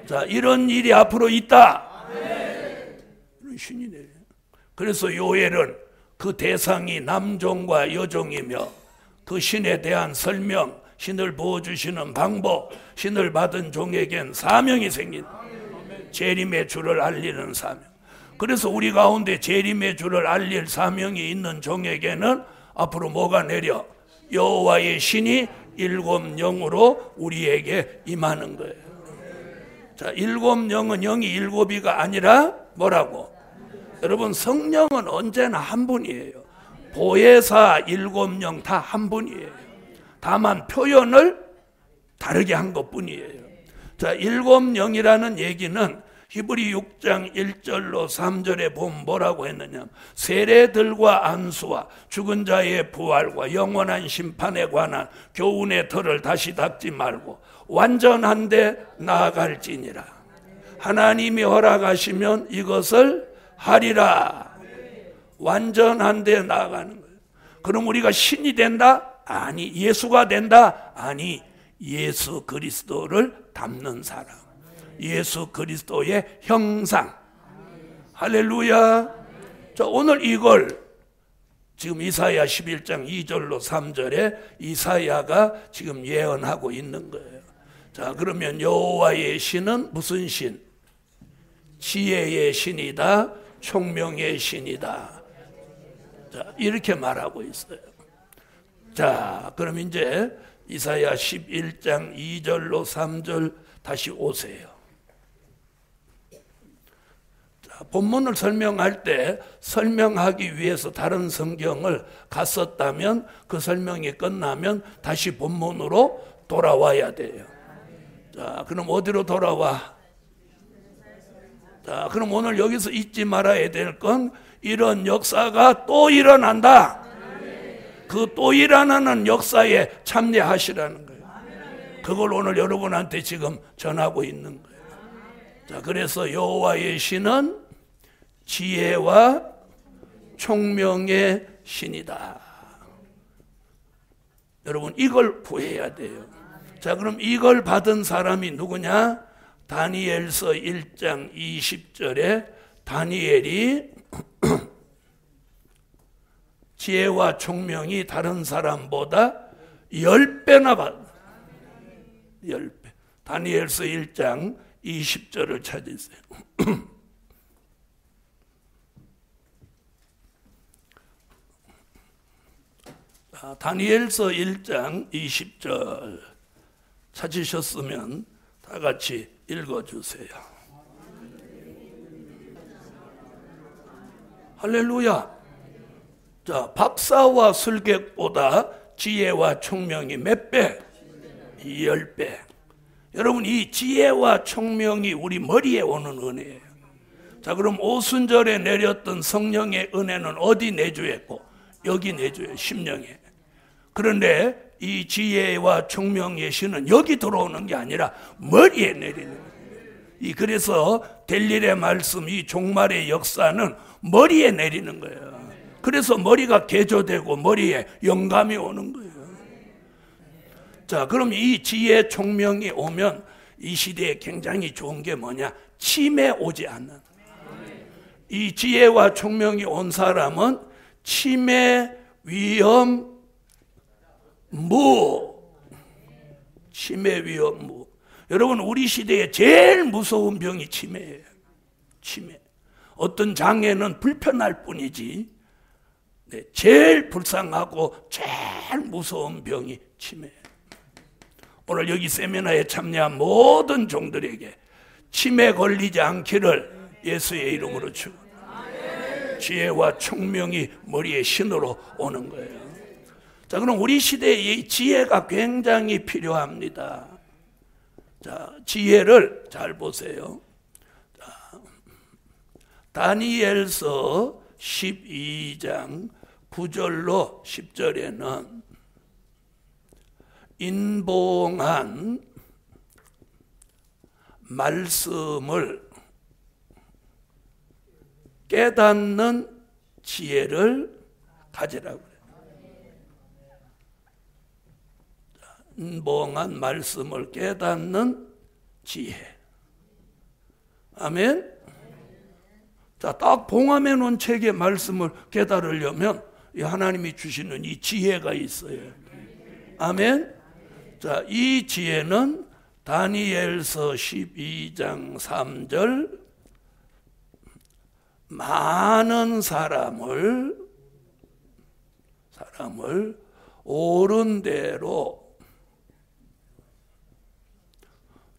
자, 이런 일이 앞으로 있다. 이런 신이 내려요. 그래서 요엘은 그 대상이 남종과 여종이며 그 신에 대한 설명, 신을 부어주시는 방법, 신을 받은 종에겐 사명이 생긴다. 재림의 주를 알리는 사명. 그래서 우리 가운데 재림의 주를 알릴 사명이 있는 종에게는 앞으로 뭐가 내려? 여호와의 신이 일곱 영으로 우리에게 임하는 거예요. 자, 일곱 영은 영이 일곱이가 아니라 뭐라고? 여러분, 성령은 언제나 한 분이에요. 보혜사 일곱 영 다 한 분이에요. 다만 표현을 다르게 한 것뿐이에요. 자, 일곱 영이라는 얘기는 히브리 6장 1절로 3절에 보면 뭐라고 했느냐, 세례들과 안수와 죽은 자의 부활과 영원한 심판에 관한 교훈의 털을 다시 닦지 말고 완전한 데 나아갈지니라. 하나님이 허락하시면 이것을 하리라. 완전한 데 나아가는 거예요. 그럼 우리가 신이 된다? 아니. 예수가 된다? 아니. 예수 그리스도를 닮는 사람, 예수 그리스도의 형상. 할렐루야. 자, 오늘 이걸 지금 이사야 11장 2절로 3절에 이사야가 지금 예언하고 있는 거예요. 자, 그러면 여호와의 신은 무슨 신? 지혜의 신이다, 총명의 신이다. 자, 이렇게 말하고 있어요. 자, 그럼 이제 이사야 11장 2절로 3절 다시 오세요. 자, 본문을 설명할 때 설명하기 위해서 다른 성경을 갔었다면 그 설명이 끝나면 다시 본문으로 돌아와야 돼요. 자, 그럼 어디로 돌아와? 자, 그럼 오늘 여기서 잊지 말아야 될 건 이런 역사가 또 일어난다. 그 또 일어나는 역사에 참여하시라는 거예요. 그걸 오늘 여러분한테 지금 전하고 있는 거예요. 자, 그래서 여호와의 신은 지혜와 총명의 신이다. 여러분, 이걸 구해야 돼요. 자, 그럼 이걸 받은 사람이 누구냐? 다니엘서 1장 20절에 다니엘이 지혜와 총명이 다른 사람보다 10배나 받아. 10배. 다니엘서 1장 20절을 찾으세요. 다니엘서 1장 20절 찾으셨으면 다 같이 읽어주세요. 할렐루야. 자, 박사와 술객보다 지혜와 총명이 몇 배? 10배. 여러분, 이 지혜와 총명이 우리 머리에 오는 은혜예요. 자, 그럼 오순절에 내렸던 성령의 은혜는 어디 내주했고? 여기 내주해요, 심령에. 그런데 이 지혜와 총명의 신은 여기 들어오는 게 아니라 머리에 내리는 거예요. 그래서 델릴의 말씀, 이 종말의 역사는 머리에 내리는 거예요. 그래서 머리가 개조되고 머리에 영감이 오는 거예요. 자, 그럼 이 지혜 총명이 오면 이 시대에 굉장히 좋은 게 뭐냐? 치매 오지 않는. 이 지혜와 총명이 온 사람은 치매 위험 무. 치매 위험 무. 여러분, 우리 시대에 제일 무서운 병이 치매예요. 치매. 어떤 장애는 불편할 뿐이지 네, 제일 불쌍하고 제일 무서운 병이 치매. 오늘 여기 세미나에 참여한 모든 종들에게 치매 걸리지 않기를 예수의 이름으로 축원합니다. 지혜와 총명이 머리에 신으로 오는 거예요. 자, 그럼 우리 시대에 이 지혜가 굉장히 필요합니다. 자, 지혜를 잘 보세요. 자, 다니엘서 12장 9절로 10절에는 인봉한 말씀을 깨닫는 지혜를 가지라고 그래요. 인봉한 말씀을 깨닫는 지혜. 아멘. 자, 딱 봉함해 놓은 책의 말씀을 깨달으려면 하나님이 주시는 이 지혜가 있어요. 아멘. 자, 이 지혜는 다니엘서 12장 3절 많은 사람을 옳은 대로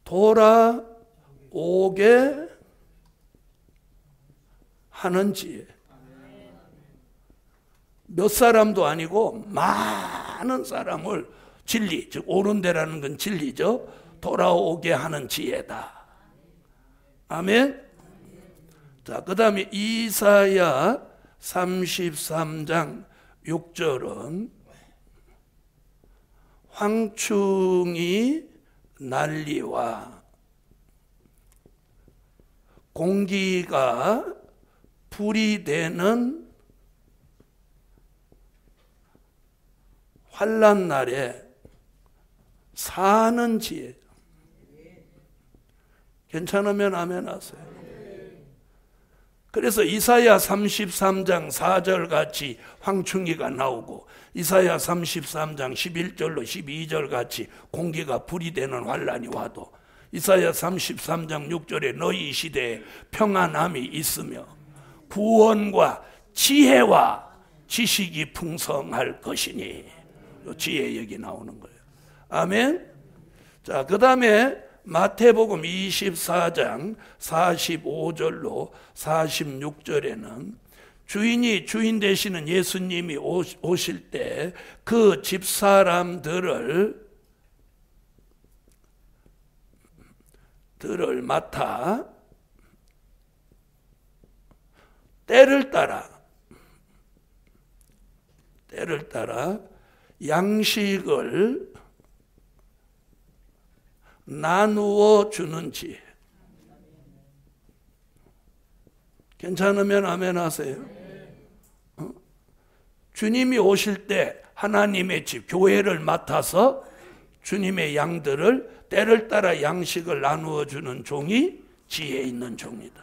돌아오게 하는 지혜. 몇 사람도 아니고 많은 사람을 진리, 즉 옳은 데라는 건 진리죠. 돌아오게 하는 지혜다. 아멘. 자, 그 다음에 이사야 33장 6절은 황충이 난리와 공기가 불이 되는 환난 날에 사는 지혜. 괜찮으면 아멘 하세요. 그래서 이사야 33장 4절 같이 황충기가 나오고 이사야 33장 11절로 12절 같이 공기가 불이 되는 환란이 와도 이사야 33장 6절에 너희 시대에 평안함이 있으며 구원과 지혜와 지식이 풍성할 것이니. 지혜 얘기 나오는 거예요. 아멘. 자, 그 다음에 마태복음 24장 45절로 46절에는 주인이 주인 되시는 예수님이 오실 때 그 집사람들을 맡아 때를 따라 양식을 나누어 주는 지혜. 괜찮으면 아멘 하세요. 주님이 오실 때 하나님의 집, 교회를 맡아서 주님의 양들을 때를 따라 양식을 나누어 주는 종이 지혜 있는 종이다.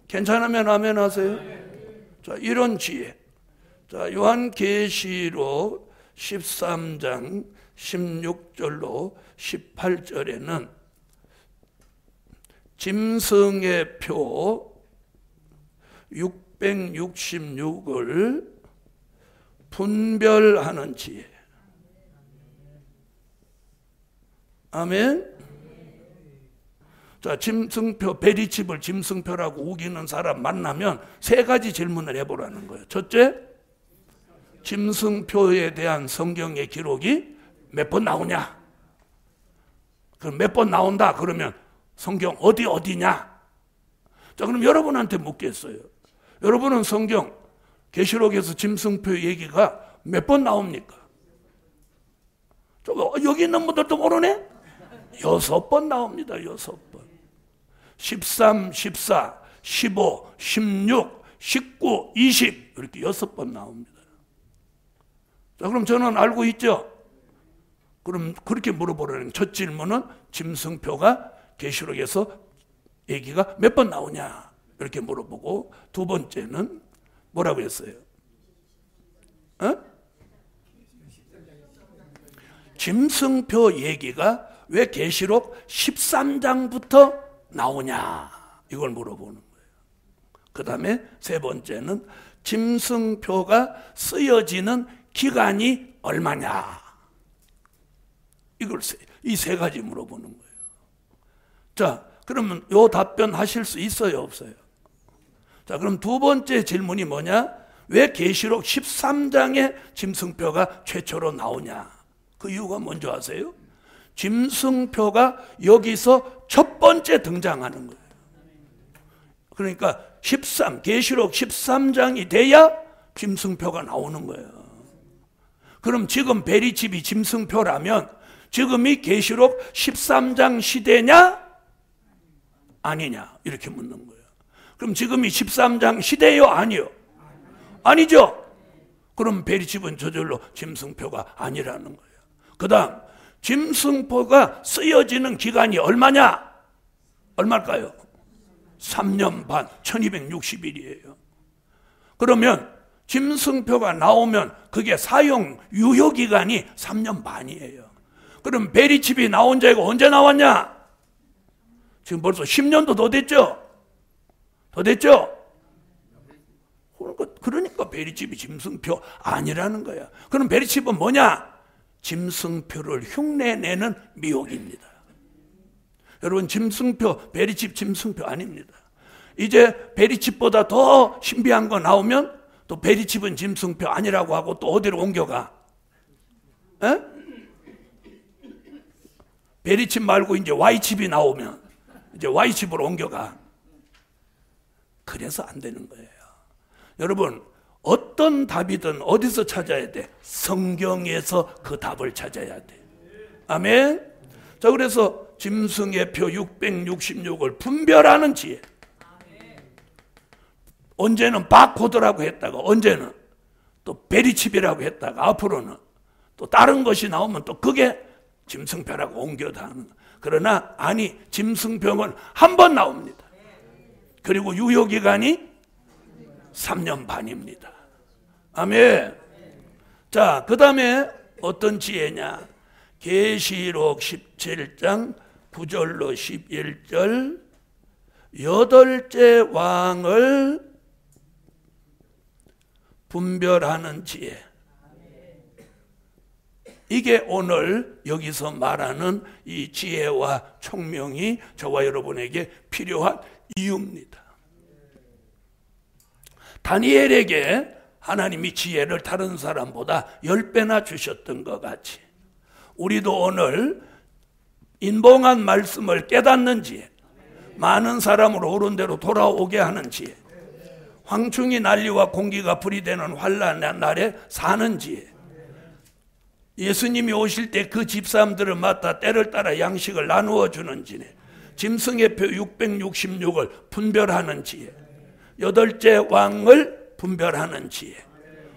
괜찮으면 아멘 하세요. 자, 이런 지혜. 자, 요한계시록 13장 16절로 18절에는 짐승의 표 666을 분별하는 지혜. 아멘. 자, 짐승표, 베리칩을 짐승표라고 우기는 사람 만나면 세 가지 질문을 해보라는 거예요. 첫째, 짐승표에 대한 성경의 기록이 몇 번 나오냐? 그럼 몇 번 나온다 그러면 성경 어디냐? 자, 그럼 여러분한테 묻겠어요. 여러분은 성경 계시록에서 짐승표 얘기가 몇 번 나옵니까? 여기 있는 분들도 모르네? 6번 나옵니다. 6번. 13, 14, 15, 16, 19, 20 이렇게 6번 나옵니다. 자, 그럼 저는 알고 있죠? 그럼 그렇게 물어보라는 첫 질문은 짐승표가 계시록에서 얘기가 몇 번 나오냐 이렇게 물어보고, 두 번째는 뭐라고 했어요? 짐승표 얘기가 왜 계시록 13장부터 나오냐 이걸 물어보는 거예요. 그 다음에 세 번째는 짐승표가 쓰여지는 기간이 얼마냐? 이걸 이 세 가지 물어보는 거예요. 자, 그러면 요 답변 하실 수 있어요, 없어요? 자, 그럼 두 번째 질문이 뭐냐? 왜 계시록 13장에 짐승표가 최초로 나오냐? 그 이유가 뭔지 아세요? 짐승표가 여기서 첫 번째 등장하는 거예요. 그러니까 계시록 13장이 돼야 짐승표가 나오는 거예요. 그럼 지금 베리칩이 짐승표라면 지금이 계시록 13장 시대냐? 아니냐? 이렇게 묻는 거예요. 그럼 지금이 13장 시대요? 아니요? 아니죠? 그럼 베리칩은 저절로 짐승표가 아니라는 거예요. 그 다음 짐승표가 쓰여지는 기간이 얼마냐? 얼마일까요? 3년 반, 1260일이에요. 그러면 짐승표가 나오면 그게 사용 유효기간이 3년 반이에요. 그럼 베리칩이 나온 자가 언제 나왔냐? 지금 벌써 10년도 더 됐죠? 더 됐죠? 그러니까 베리칩이 짐승표 아니라는 거야. 그럼 베리칩은 뭐냐? 짐승표를 흉내내는 미혹입니다. 여러분, 짐승표, 베리칩 짐승표 아닙니다. 이제 베리칩보다 더 신비한 거 나오면 또 베리칩은 짐승표 아니라고 하고 또 어디로 옮겨가? 에? 베리칩 말고 이제 Y칩이 나오면 이제 Y칩으로 옮겨가. 그래서 안 되는 거예요. 여러분, 어떤 답이든 어디서 찾아야 돼? 성경에서 그 답을 찾아야 돼. 아멘. 자, 그래서 짐승의 표 666을 분별하는 지혜. 언제는 바코드라고 했다가 언제는 또 베리칩이라고 했다가 앞으로는 또 다른 것이 나오면 또 그게 짐승표라고 옮겨다 하는. 그러나 아니, 짐승표는 한 번 나옵니다. 그리고 유효기간이 3년 반입니다. 아멘. 자, 그 다음에 어떤 지혜냐? 계시록 17장 9절로 11절, 여덟째 왕을 분별하는 지혜. 이게 오늘 여기서 말하는 이 지혜와 총명이 저와 여러분에게 필요한 이유입니다. 다니엘에게 하나님이 지혜를 다른 사람보다 10배나 주셨던 것 같이 우리도 오늘 인봉한 말씀을 깨닫는 지혜, 많은 사람을 옳은 대로 돌아오게 하는 지혜, 황충이 난리와 공기가 불이 되는 환난의 날에 사는 지혜, 예수님이 오실 때 그 집사람들을 맡아 때를 따라 양식을 나누어 주는 지혜, 짐승의 표 666을 분별하는 지혜, 여덟째 왕을 분별하는 지혜.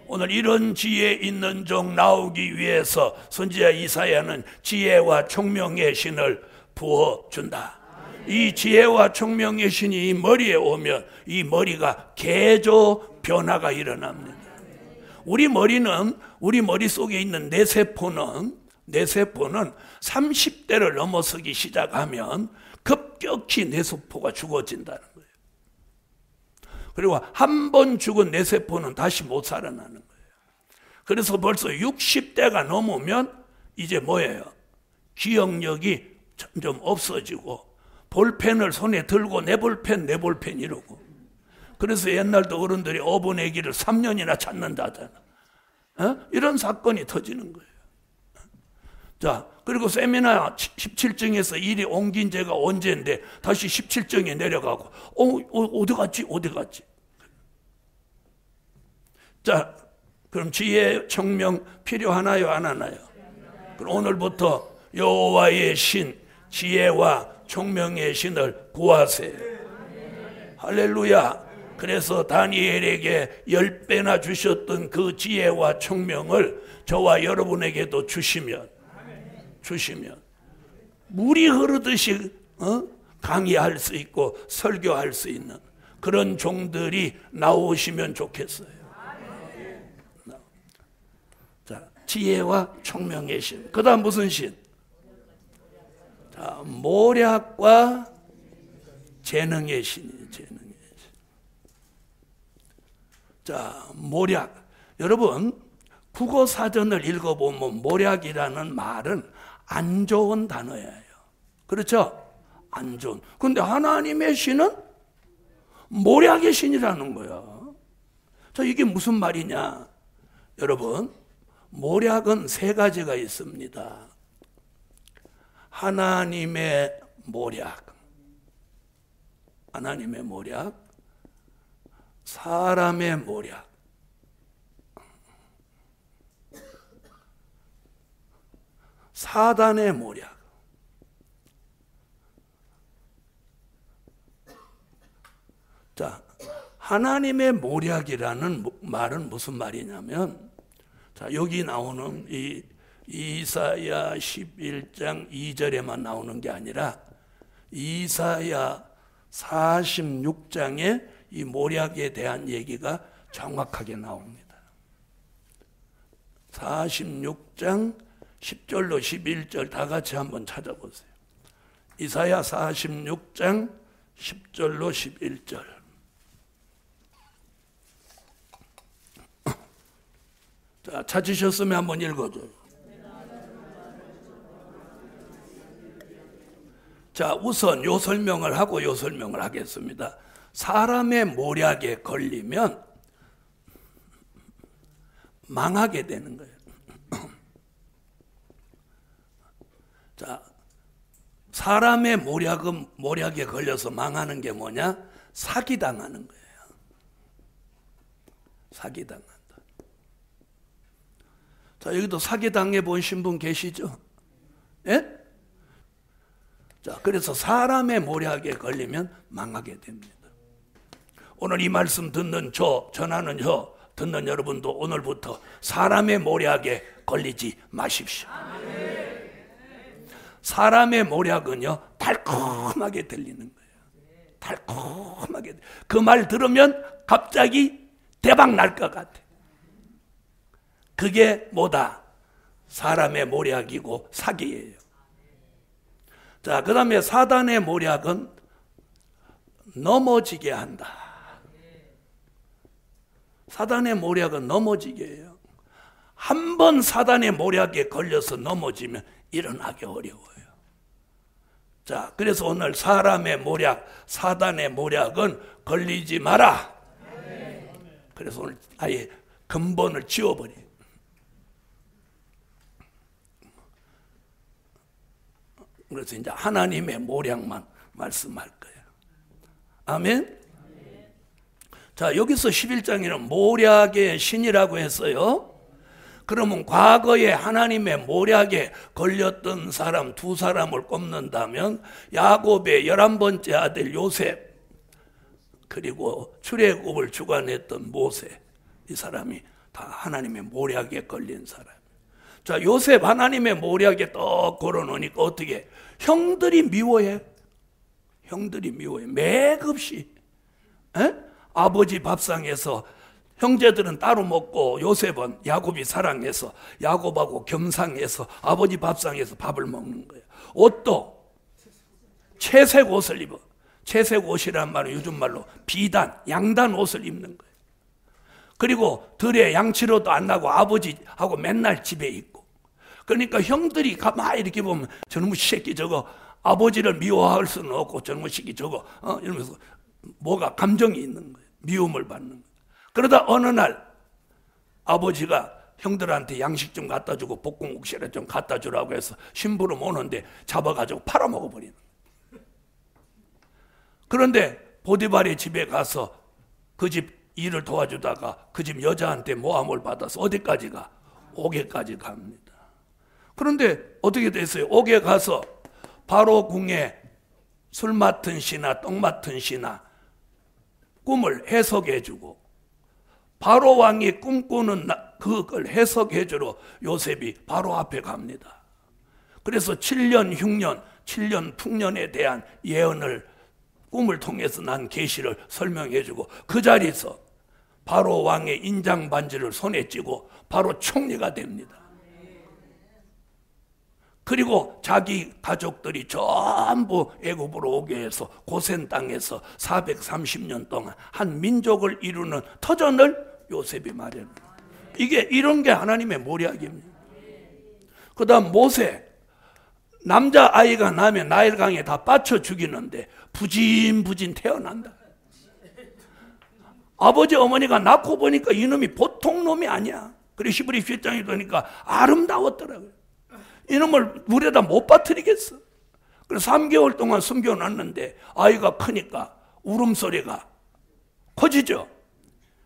오늘 이런 지혜 있는 종 나오기 위해서 선지자 이사야는 지혜와 총명의 신을 부어준다. 이 지혜와 총명의 신이 이 머리에 오면 이 머리가 개조 변화가 일어납니다. 우리 머릿속에 있는 뇌세포는 30대를 넘어서기 시작하면 급격히 뇌세포가 죽어진다는 거예요. 그리고 한 번 죽은 뇌세포는 다시 못 살아나는 거예요. 그래서 벌써 60대가 넘으면 이제 뭐예요? 기억력이 점점 없어지고 볼펜을 손에 들고 내 볼펜 이러고. 그래서 옛날도 어른들이 어본 애기를 3년이나 찾는다잖아. 이런 사건이 터지는 거예요. 자, 그리고 세미나 17정에서 일이 옮긴 지가 언제인데 다시 17정에 내려가고 어디 갔지? 자, 그럼 지혜, 총명 필요하나요, 안 하나요? 그럼 오늘부터 여호와의 신, 지혜와 총명의 신을 구하세요. 할렐루야. 그래서 다니엘에게 10배나 주셨던 그 지혜와 총명을 저와 여러분에게도 주시면 물이 흐르듯이 강의할 수 있고 설교할 수 있는 그런 종들이 나오시면 좋겠어요. 자, 지혜와 총명의 신. 그 다음 무슨 신? 자, 모략과 재능의 신이에요. 재능의 신. 자, 모략. 여러분, 국어사전을 읽어보면 모략이라는 말은 안 좋은 단어예요. 그렇죠? 안 좋은. 근데 하나님의 신은 모략의 신이라는 거야. 자, 이게 무슨 말이냐? 여러분, 모략은 세 가지가 있습니다. 하나님의 모략, 하나님의 모략, 사람의 모략, 사단의 모략. 자, 하나님의 모략이라는 말은 무슨 말이냐면, 자, 여기 나오는 이 이사야 11장 2절에만 나오는 게 아니라 이사야 46장에 이 모략에 대한 얘기가 정확하게 나옵니다. 46장 10절로 11절 다 같이 한번 찾아보세요. 이사야 46장 10절로 11절. 자, 찾으셨으면 한번 읽어줘요. 자, 우선 요 설명을 하고 요 설명을 하겠습니다. 사람의 모략에 걸리면 망하게 되는 거예요. 자, 사람의 모략에 걸려서 망하는 게 뭐냐? 사기당하는 거예요. 사기당한다. 자, 여기도 사기당해 보신 분 계시죠? 예? 자, 그래서 사람의 모략에 걸리면 망하게 됩니다. 오늘 이 말씀 듣는 전하는 듣는 여러분도 오늘부터 사람의 모략에 걸리지 마십시오. 사람의 모략은요, 달콤하게 들리는 거예요. 달콤하게. 그 말 들으면 갑자기 대박 날 것 같아. 그게 뭐다? 사람의 모략이고 사기예요. 자, 그 다음에 사단의 모략은 넘어지게 한다. 사단의 모략은 넘어지게 해요. 한 번 사단의 모략에 걸려서 넘어지면 일어나기 어려워요. 자, 그래서 오늘 사람의 모략, 사단의 모략은 걸리지 마라. 그래서 오늘 아예 근본을 지워버려요. 그래서 이제 하나님의 모략만 말씀할 거예요. 아멘? 자, 여기서 11장에는 모략의 신이라고 했어요. 그러면 과거에 하나님의 모략에 걸렸던 사람 두 사람을 꼽는다면 야곱의 11번째 아들 요셉, 그리고 출애굽을 주관했던 모세, 이 사람이 다 하나님의 모략에 걸린 사람. 자, 요셉 하나님의 모략에 떡 걸어놓으니까 어떻게? 형들이 미워해. 형들이 미워해. 맥없이. 아버지 밥상에서 형제들은 따로 먹고 요셉은 야곱이 사랑해서 야곱하고 겸상해서 아버지 밥상에서 밥을 먹는 거예요. 옷도 채색 옷을 입어. 채색 옷이란 말은 요즘 말로 비단, 양단 옷을 입는 거예요. 그리고 들에 양치로도 안 나고 아버지하고 맨날 집에 있고. 그러니까 형들이 가만히 이렇게 보면 저놈의 새끼 저거 아버지를 미워할 수는 없고 저놈의 새끼 저거 이러면서 뭐가 감정이 있는 거예요. 미움을 받는 거예요. 그러다 어느 날 아버지가 형들한테 양식 좀 갖다 주고 볶음국수를 좀 갖다 주라고 해서 심부름 오는데 잡아가지고 팔아먹어버리는 거예요. 그런데 보디발의 집에 가서 그 집 일을 도와주다가 그 집 여자한테 모함을 받아서 어디까지 가? 옥에까지 갑니다. 그런데 어떻게 됐어요? 옥에 가서 바로 궁에 술 맡은 시나 떡 맡은 시나 꿈을 해석해주고 바로 왕이 꿈꾸는 그걸 해석해주러 요셉이 바로 앞에 갑니다. 그래서 7년 흉년, 7년 풍년에 대한 예언을 꿈을 통해서 난 계시를 설명해주고 그 자리에서 바로 왕의 인장 반지를 손에 쥐고 바로 총리가 됩니다. 그리고 자기 가족들이 전부 애굽으로 오게 해서 고센 땅에서 430년 동안 한 민족을 이루는 터전을 요셉이 마련. 이게 이런 게 하나님의 모략입니다. 그 다음 모세, 남자아이가 나면 나일강에 다 빠쳐 죽이는데 부진부진 태어난다. 아버지 어머니가 낳고 보니까 이놈이 보통 놈이 아니야. 그리고 히브리 7장에 보니까 아름다웠더라고요. 이놈을 물에다 못 빠뜨리겠어. 그래서 3개월 동안 숨겨놨는데 아이가 크니까 울음소리가 커지죠.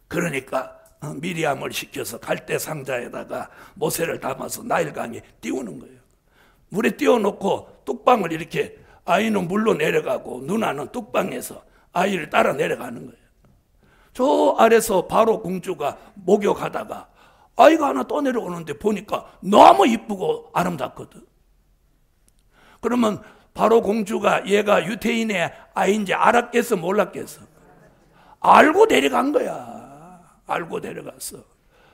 그러니까 미리암을 시켜서 갈대 상자에다가 모세를 담아서 나일강에 띄우는 거예요. 물에 띄워놓고 뚝방을 이렇게, 아이는 물로 내려가고 누나는 뚝방에서 아이를 따라 내려가는 거예요. 저 아래서 바로 공주가 목욕하다가 아이가 하나 떠내려오는데 보니까 너무 이쁘고 아름답거든. 그러면 바로 공주가 얘가 유태인의 아이인지 알았겠어 몰랐겠어? 알고 데려간 거야. 알고 데려갔어.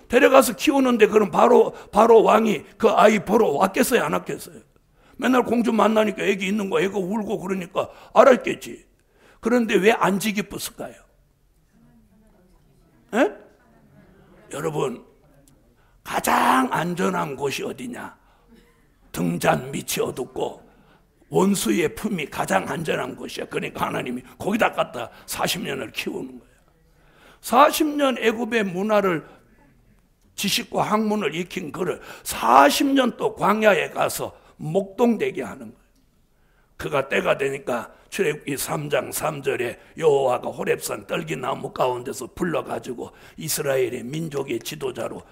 데려가서 키우는데 그럼 바로 왕이 그 아이 보러 왔겠어요 안 왔겠어요? 맨날 공주 만나니까 애기 있는 거, 애가 울고 그러니까 알았겠지. 그런데 왜 안 지 기뻤을까요? 에? 여러분, 가장 안전한 곳이 어디냐? 등잔 밑이 어둡고 원수의 품이 가장 안전한 곳이야. 그러니까 하나님이 거기다 갖다 40년을 키우는 거예요. 40년 애굽의 문화를, 지식과 학문을 익힌 그를 40년 또 광야에 가서 목동되게 하는 거예요. 그가 때가 되니까 출애굽기 3장 3절에 여호와가 호렙산 떨기나무 가운데서 불러가지고 이스라엘의 민족의 지도자로,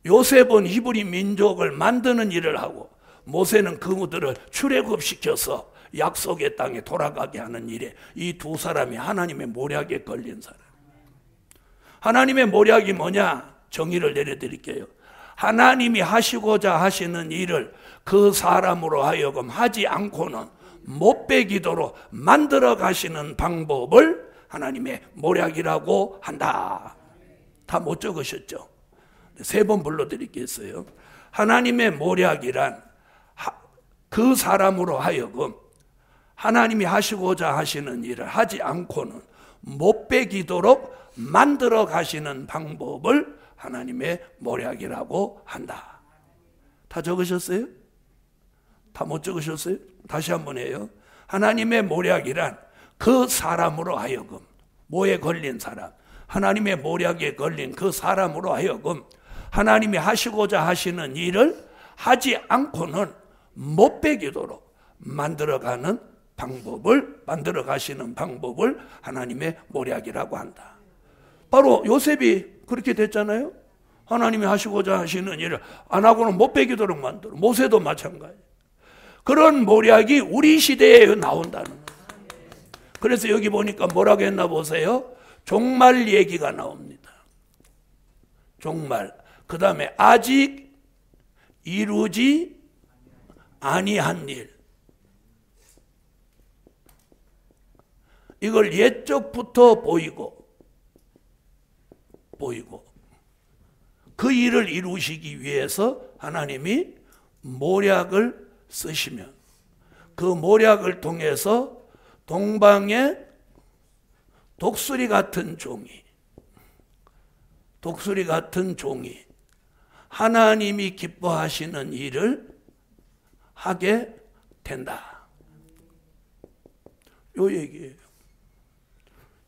요셉은 히브리 민족을 만드는 일을 하고 모세는 그들을 출애굽시켜서 약속의 땅에 돌아가게 하는 일에 이 두 사람이 하나님의 모략에 걸린 사람. 하나님의 모략이 뭐냐? 정의를 내려드릴게요. 하나님이 하시고자 하시는 일을 그 사람으로 하여금 하지 않고는 못배기도록 만들어 가시는 방법을 하나님의 모략이라고 한다. 다 못 적으셨죠? 3번 불러드리겠어요. 하나님의 모략이란 그 사람으로 하여금 하나님이 하시고자 하시는 일을 하지 않고는 못배기도록 만들어 가시는 방법을 하나님의 모략이라고 한다. 다 적으셨어요? 다 못 적으셨어요? 다시 한번 해요. 하나님의 모략이란 그 사람으로 하여금, 뭐에 걸린 사람, 하나님의 모략에 걸린 그 사람으로 하여금 하나님이 하시고자 하시는 일을 하지 않고는 못 배기도록 만들어 가시는 방법을 하나님의 모략이라고 한다. 바로 요셉이 그렇게 됐잖아요. 하나님이 하시고자 하시는 일을 안 하고는 못 배기도록 만들어. 모세도 마찬가지. 그런 모략이 우리 시대에 나온다는 거예요. 그래서 여기 보니까 뭐라고 했나 보세요. 종말 얘기가 나옵니다. 종말. 그 다음에 아직 이루지 아니한 일. 이걸 옛적부터 보이고 그 일을 이루시기 위해서 하나님이 모략을 쓰시면 그 모략을 통해서 동방의 독수리 같은 종이 하나님이 기뻐하시는 일을 하게 된다. 요 얘기예요.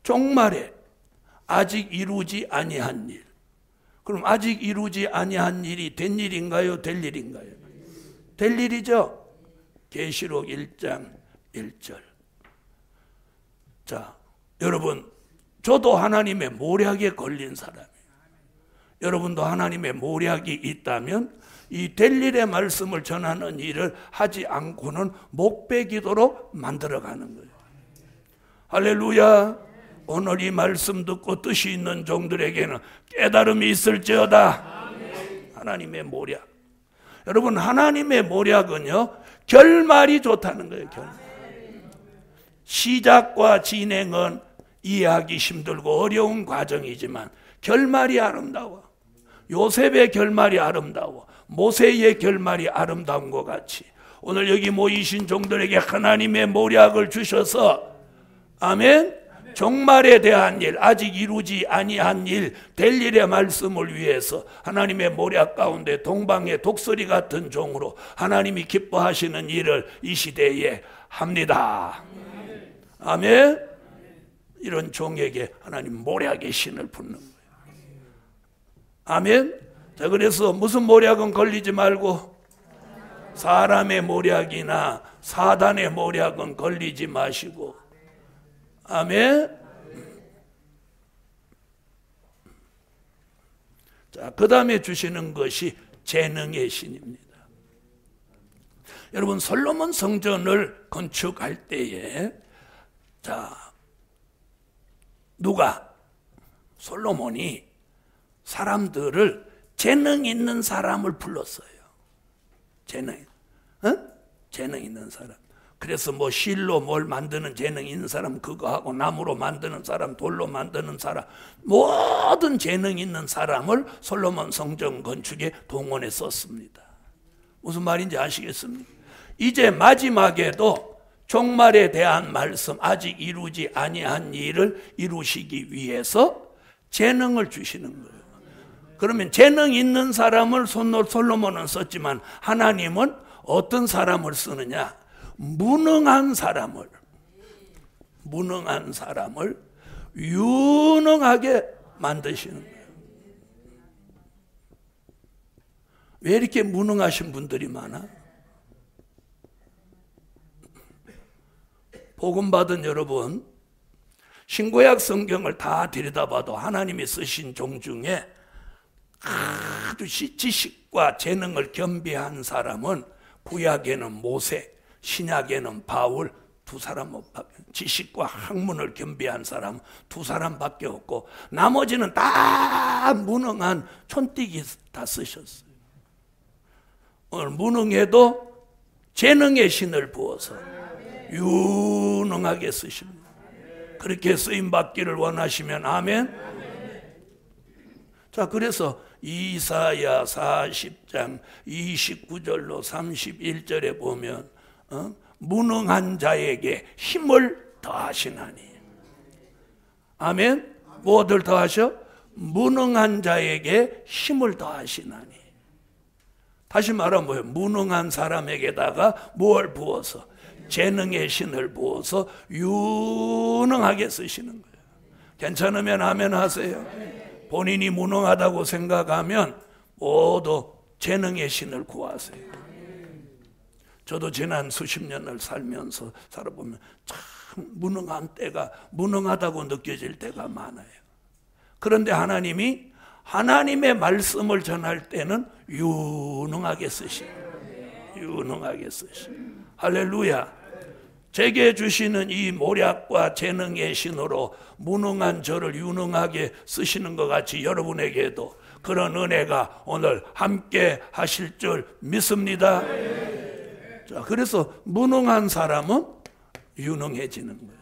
종말에 아직 이루지 아니한 일. 그럼 아직 이루지 아니한 일이 된 일인가요? 될 일인가요? 될 일이죠. 계시록 1장 1절. 자, 여러분, 저도 하나님의 모략에 걸린 사람이에요. 여러분도 하나님의 모략이 있다면 이 될 일의 말씀을 전하는 일을 하지 않고는 못 배기도록 만들어가는 거예요. 할렐루야. 오늘 이 말씀 듣고 뜻이 있는 종들에게는 깨달음이 있을지어다. 하나님의 모략. 여러분, 하나님의 모략은요, 결말이 좋다는 거예요. 결말. 시작과 진행은 이해하기 힘들고 어려운 과정이지만 결말이 아름다워. 요셉의 결말이 아름다워. 모세의 결말이 아름다운 것 같이 오늘 여기 모이신 종들에게 하나님의 모략을 주셔서, 아멘, 종말에 대한 일, 아직 이루지 아니한 일, 될 일의 말씀을 위해서 하나님의 모략 가운데 동방의 독수리 같은 종으로 하나님이 기뻐하시는 일을 이 시대에 합니다. 아멘. 이런 종에게 하나님 모략의 신을 붓는 거예요. 아멘. 자, 그래서 무슨 모략은 걸리지 말고 사람의 모략이나 사단의 모략은 걸리지 마시고. 아멘. 자, 그 다음에 주시는 것이 재능의 신입니다. 여러분, 솔로몬 성전을 건축할 때에 자, 누가 솔로몬이 사람들을 재능 있는 사람을 불렀어요. 재능 있는 사람. 그래서 뭐 실로 뭘 만드는 재능 있는 사람 그거 하고, 나무로 만드는 사람, 돌로 만드는 사람, 모든 재능 있는 사람을 솔로몬 성전 건축에 동원해 썼습니다. 무슨 말인지 아시겠습니까? 이제 마지막에도 종말에 대한 말씀, 아직 이루지 아니한 일을 이루시기 위해서 재능을 주시는 거예요. 그러면 재능 있는 사람을 솔로몬은 썼지만 하나님은 어떤 사람을 쓰느냐? 무능한 사람을 유능하게 만드시는 거예요. 왜 이렇게 무능하신 분들이 많아? 복음 받은 여러분, 신구약 성경을 다 들여다봐도 하나님이 쓰신 종 중에 아주 지식과 재능을 겸비한 사람은 구약에는 모세, 신약에는 바울 두 사람밖에, 지식과 학문을 겸비한 사람 두 사람밖에 없고 나머지는 다 무능한 촌띠기 다 쓰셨어요. 오늘 무능해도 재능의 신을 부어서 유능하게 쓰십니다. 그렇게 쓰임받기를 원하시면 아멘. 자, 그래서 이사야 40장 29절로 31절에 보면 무능한 자에게 힘을 더하시나니. 아멘. 무엇을 더하셔? 무능한 자에게 힘을 더하시나니. 다시 말하면 뭐예요? 무능한 사람에게다가 무엇을 부어서? 재능의 신을 부어서 유능하게 쓰시는 거예요. 괜찮으면 아멘 하세요. 본인이 무능하다고 생각하면 모두 재능의 신을 구하세요. 저도 지난 수십 년을 살면서 살아보면 참 무능한 때가, 무능하다고 느껴질 때가 많아요. 그런데 하나님이 하나님의 말씀을 전할 때는 유능하게 쓰시고, 유능하게 쓰시고. 할렐루야. 제게 주시는 이 모략과 재능의 신으로 무능한 저를 유능하게 쓰시는 것 같이 여러분에게도 그런 은혜가 오늘 함께 하실 줄 믿습니다. 자, 그래서 무능한 사람은 유능해지는 거예요.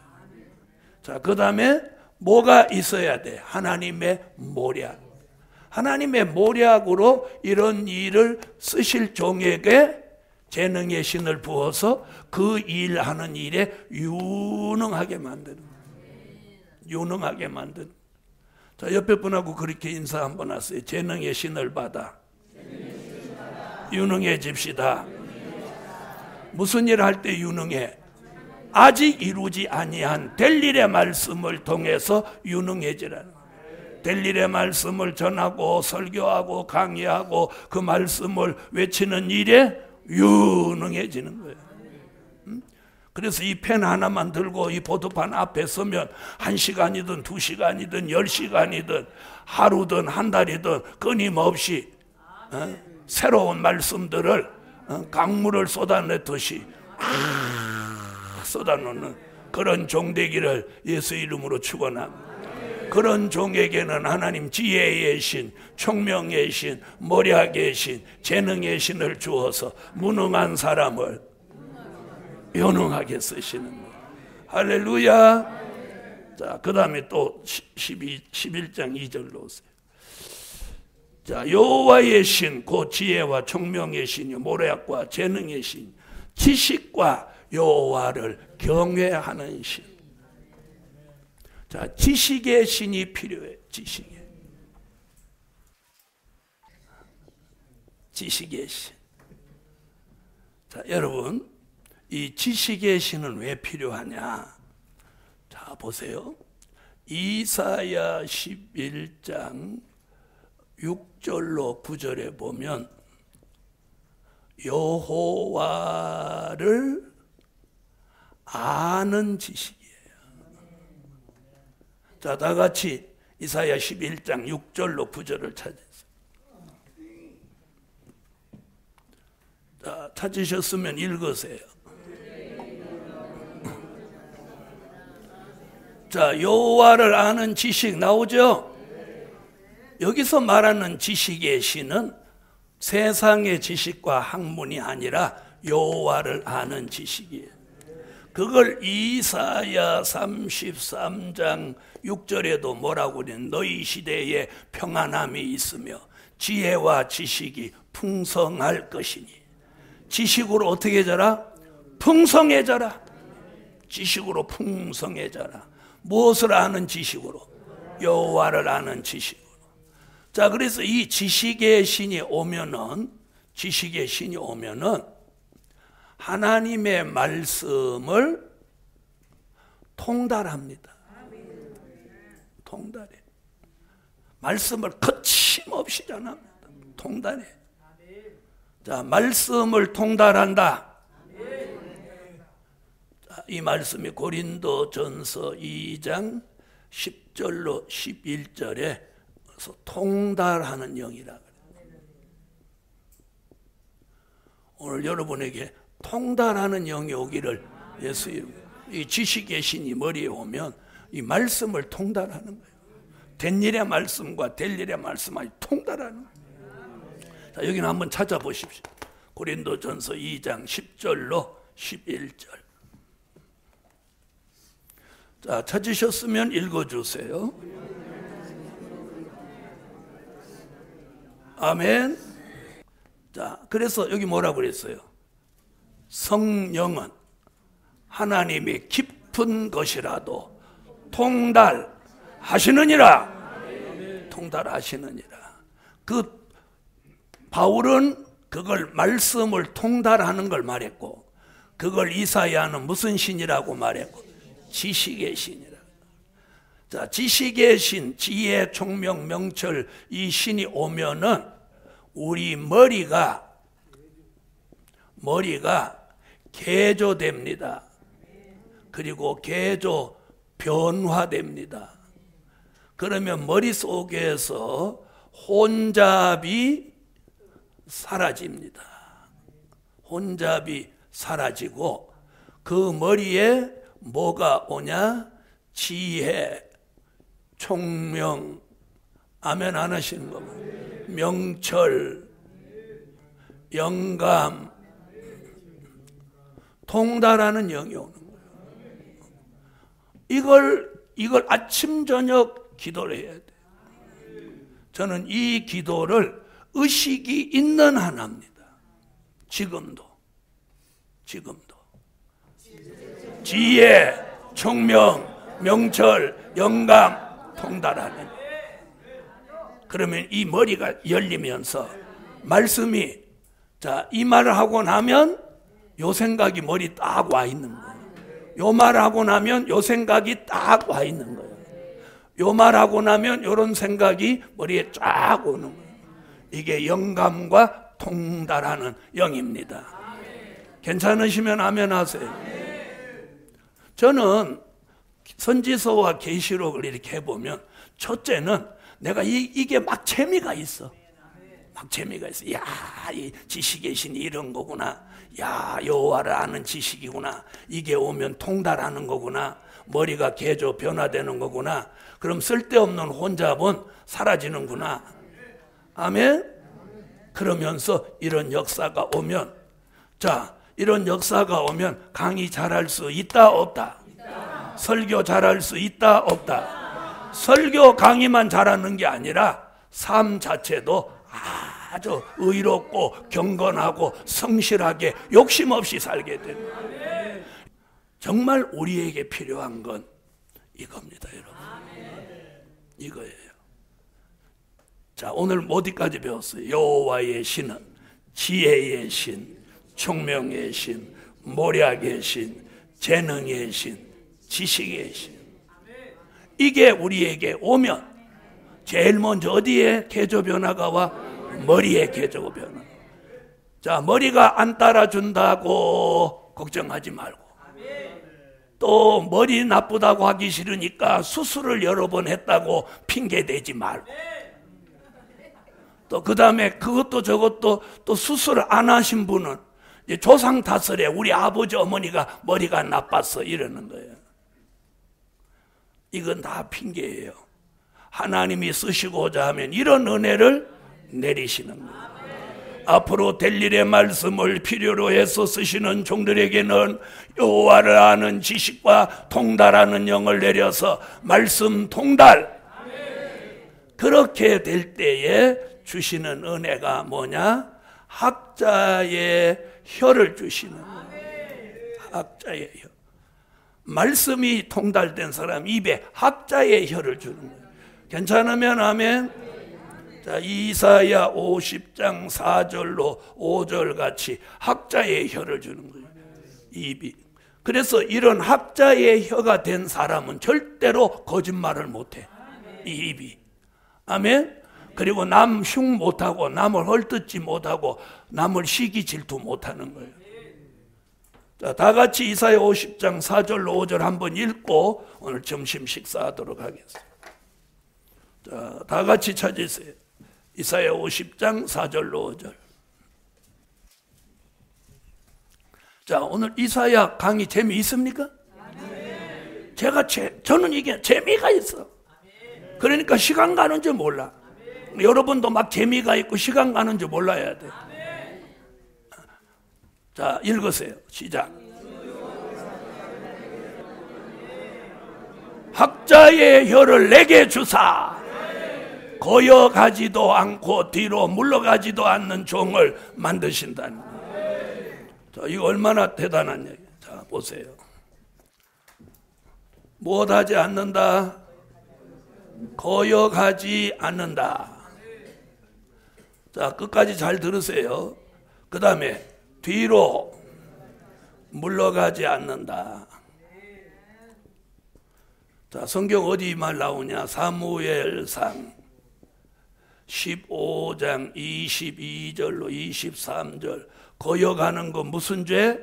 자, 그 다음에 뭐가 있어야 돼? 하나님의 모략. 하나님의 모략으로 이런 일을 쓰실 종에게 재능의 신을 부어서 그 일하는 일에 유능하게 만드는 거예요. 유능하게 만드는. 자, 옆에 분하고 그렇게 인사 한번 하세요. 재능의 신을 받아 유능해집시다. 무슨 일을 할 때 유능해? 아직 이루지 아니한 될 일의 말씀을 통해서 유능해지라는 거예요. 될 일의 말씀을 전하고 설교하고 강의하고 그 말씀을 외치는 일에 유능해지는 거예요. 그래서 이 펜 하나만 들고 이 보드판 앞에 서면 1시간이든 2시간이든 10시간이든 하루든 한 달이든 끊임없이 새로운 말씀들을 강물을 쏟아내듯이 쏟아놓는 그런 종 되기를 예수 이름으로 축원합니다. 그런 종에게는 하나님 지혜의 신, 총명의 신, 모략의 신, 재능의 신을 주어서 무능한 사람을 유능하게 쓰시는 거예요. 할렐루야. 자, 그 다음에 또 11장 2절로 오세요. 자, 여호와의 신, 곧 지혜와 총명의 신이요 모략과 재능의 신, 지식과 여호와를 경외하는 신. 자, 지식의 신이 필요해. 지식의 신. 자, 여러분, 이 지식의 신은 왜 필요하냐? 자, 보세요. 이사야 11장 6절로 9절에 보면 여호와를 아는 지식이에요. 자, 다 같이 이사야 11장 6절로 9절을 찾으세요. 자, 찾으셨으면 읽으세요. 자, 여호와를 아는 지식 나오죠? 여기서 말하는 지식의 신은 세상의 지식과 학문이 아니라 여호와를 아는 지식이에요. 그걸 이사야 33장 6절에도 뭐라고 그래? 너희 시대에 평안함이 있으며 지혜와 지식이 풍성할 것이니. 지식으로 어떻게 자라? 풍성해져라. 지식으로 풍성해져라. 무엇을 아는 지식으로? 여호와를 아는 지식으로. 자, 그래서 이 지식의 신이 오면은 하나님의 말씀을 통달합니다. 통달해. 말씀을 거침없이 전합니다. 통달해. 자, 말씀을 통달한다. 자, 이 말씀이 고린도전서 2장 10절로 11절에 통달하는 영이라 그래요. 오늘 여러분에게 통달하는 영이 오기를 예수 이름으로. 이 지식의 신이 머리에 오면 이 말씀을 통달하는 거예요. 된 일의 말씀과 될 일의 말씀을 통달하는 거예요. 자, 여기는 한번 찾아보십시오. 고린도전서 2장 10절로 11절. 자, 찾으셨으면 읽어주세요. 아멘. 자, 그래서 여기 뭐라고 그랬어요? 성령은 하나님이 깊은 것이라도 통달하시느니라. 통달하시느니라. 그 바울은 그걸 말씀을 통달하는 걸 말했고, 그걸 이사야는 무슨 신이라고 말했고? 지식의 신이라. 자, 지식의 신, 지혜, 총명, 명철, 이 신이 오면은 우리 머리가 개조됩니다. 그리고 개조 변화됩니다. 그러면 머릿속에서 혼잡이 사라집니다. 혼잡이 사라지고 그 머리에 뭐가 오냐? 지혜, 총명, 아멘 안 하시는 거면 명철, 영감, 통달하는 영이 오는 거예요. 이걸 아침 저녁 기도를 해야 돼요. 저는 이 기도를 의식이 있는 하나입니다. 지금도 지혜, 총명, 명철, 영감, 통달하는. 그러면 이 머리가 열리면서 말씀이, 자, 이 말을 하고 나면 요 생각이 머리 딱 와 있는 거예요. 요 말을 하고 나면 요 생각이 딱 와 있는 거예요. 요 말하고 나면 요런 생각이 머리에 쫙 오는 거예요. 이게 영감과 통달하는 영입니다. 괜찮으시면 아멘 하세요. 저는 선지서와 계시록을 이렇게 해보면 첫째는 내가 이게 막 재미가 있어. 막 재미가 있어. 야, 이 지식의 신이 이런 거구나. 야, 여호와를 아는 지식이구나. 이게 오면 통달하는 거구나. 머리가 개조 변화되는 거구나. 그럼 쓸데없는 혼잡은 사라지는구나. 아멘? 그러면서 이런 역사가 오면, 자, 이런 역사가 오면 강의 잘할 수 있다 없다? 있다. 설교 잘할 수 있다 없다? 설교 강의만 잘하는 게 아니라 삶 자체도 아주 의롭고 경건하고 성실하게 욕심 없이 살게 됩니다. 정말 우리에게 필요한 건 이겁니다, 여러분. 이거예요. 자, 오늘 어디까지 배웠어요? 여호와의 신은 지혜의 신, 총명의 신, 모략의 신, 재능의 신, 지식의 신. 이게 우리에게 오면 제일 먼저 어디에 개조 변화가 와? 머리에 개조 변화. 자, 머리가 안 따라준다고 걱정하지 말고, 또 머리 나쁘다고 하기 싫으니까 수술을 여러 번 했다고 핑계대지 말고, 또 그 다음에 그것도 저것도 또 수술을 안 하신 분은 이제 조상 탓을 해. 우리 아버지 어머니가 머리가 나빴어 이러는 거예요. 이건 다 핑계예요. 하나님이 쓰시고자 하면 이런 은혜를 내리시는 거예요. 앞으로 될 일의 말씀을 필요로 해서 쓰시는 종들에게는 여호와를 아는 지식과 통달하는 영을 내려서 말씀 통달, 그렇게 될 때에 주시는 은혜가 뭐냐? 학자의 혀를 주시는 거예요. 학자의 혀. 말씀이 통달된 사람 입에 학자의 혀를 주는 거예요. 괜찮으면 아멘. 자, 이사야 50장 4절로 5절 같이 학자의 혀를 주는 거예요. 입이. 그래서 이런 학자의 혀가 된 사람은 절대로 거짓말을 못해. 이 입이. 아멘. 그리고 남 흉 못하고, 남을 헐뜯지 못하고, 남을 시기 질투 못하는 거예요. 자, 다 같이 이사야 50장 4절로 5절 한번 읽고 오늘 점심 식사하도록 하겠습니다. 자, 다 같이 찾으세요. 이사야 50장 4절로 5절. 자, 오늘 이사야 강의 재미있습니까? 저는 이게 재미가 있어. 그러니까 시간 가는 줄 몰라. 여러분도 막 재미가 있고 시간 가는 줄 몰라야 돼. 자, 읽으세요. 시작. 학자의 혀를 내게 주사 거여가지도 않고 뒤로 물러가지도 않는 종을 만드신다는 거예요. 자, 이거 얼마나 대단한 얘기예요. 자, 보세요. 무엇하지 않는다? 거여가지 않는다. 자, 끝까지 잘 들으세요. 그 다음에 뒤로 물러가지 않는다. 자, 성경 어디 말 나오냐? 사무엘상 15장 22절로 23절. 거여가는 거 무슨 죄?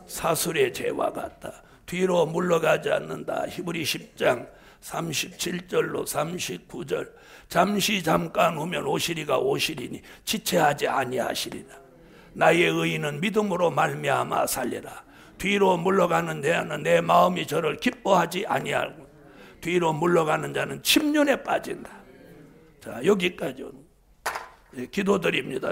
사술의 죄와 같다. 뒤로 물러가지 않는다. 히브리 10장 37절로 39절. 잠시 잠깐 후면 오시리가 오시리니 지체하지 아니하시리라. 나의 의인은 믿음으로 말미암아 살리라. 뒤로 물러가는 자는 내 마음이 저를 기뻐하지 아니하고, 뒤로 물러가는 자는 침륜에 빠진다. 자, 여기까지 기도드립니다.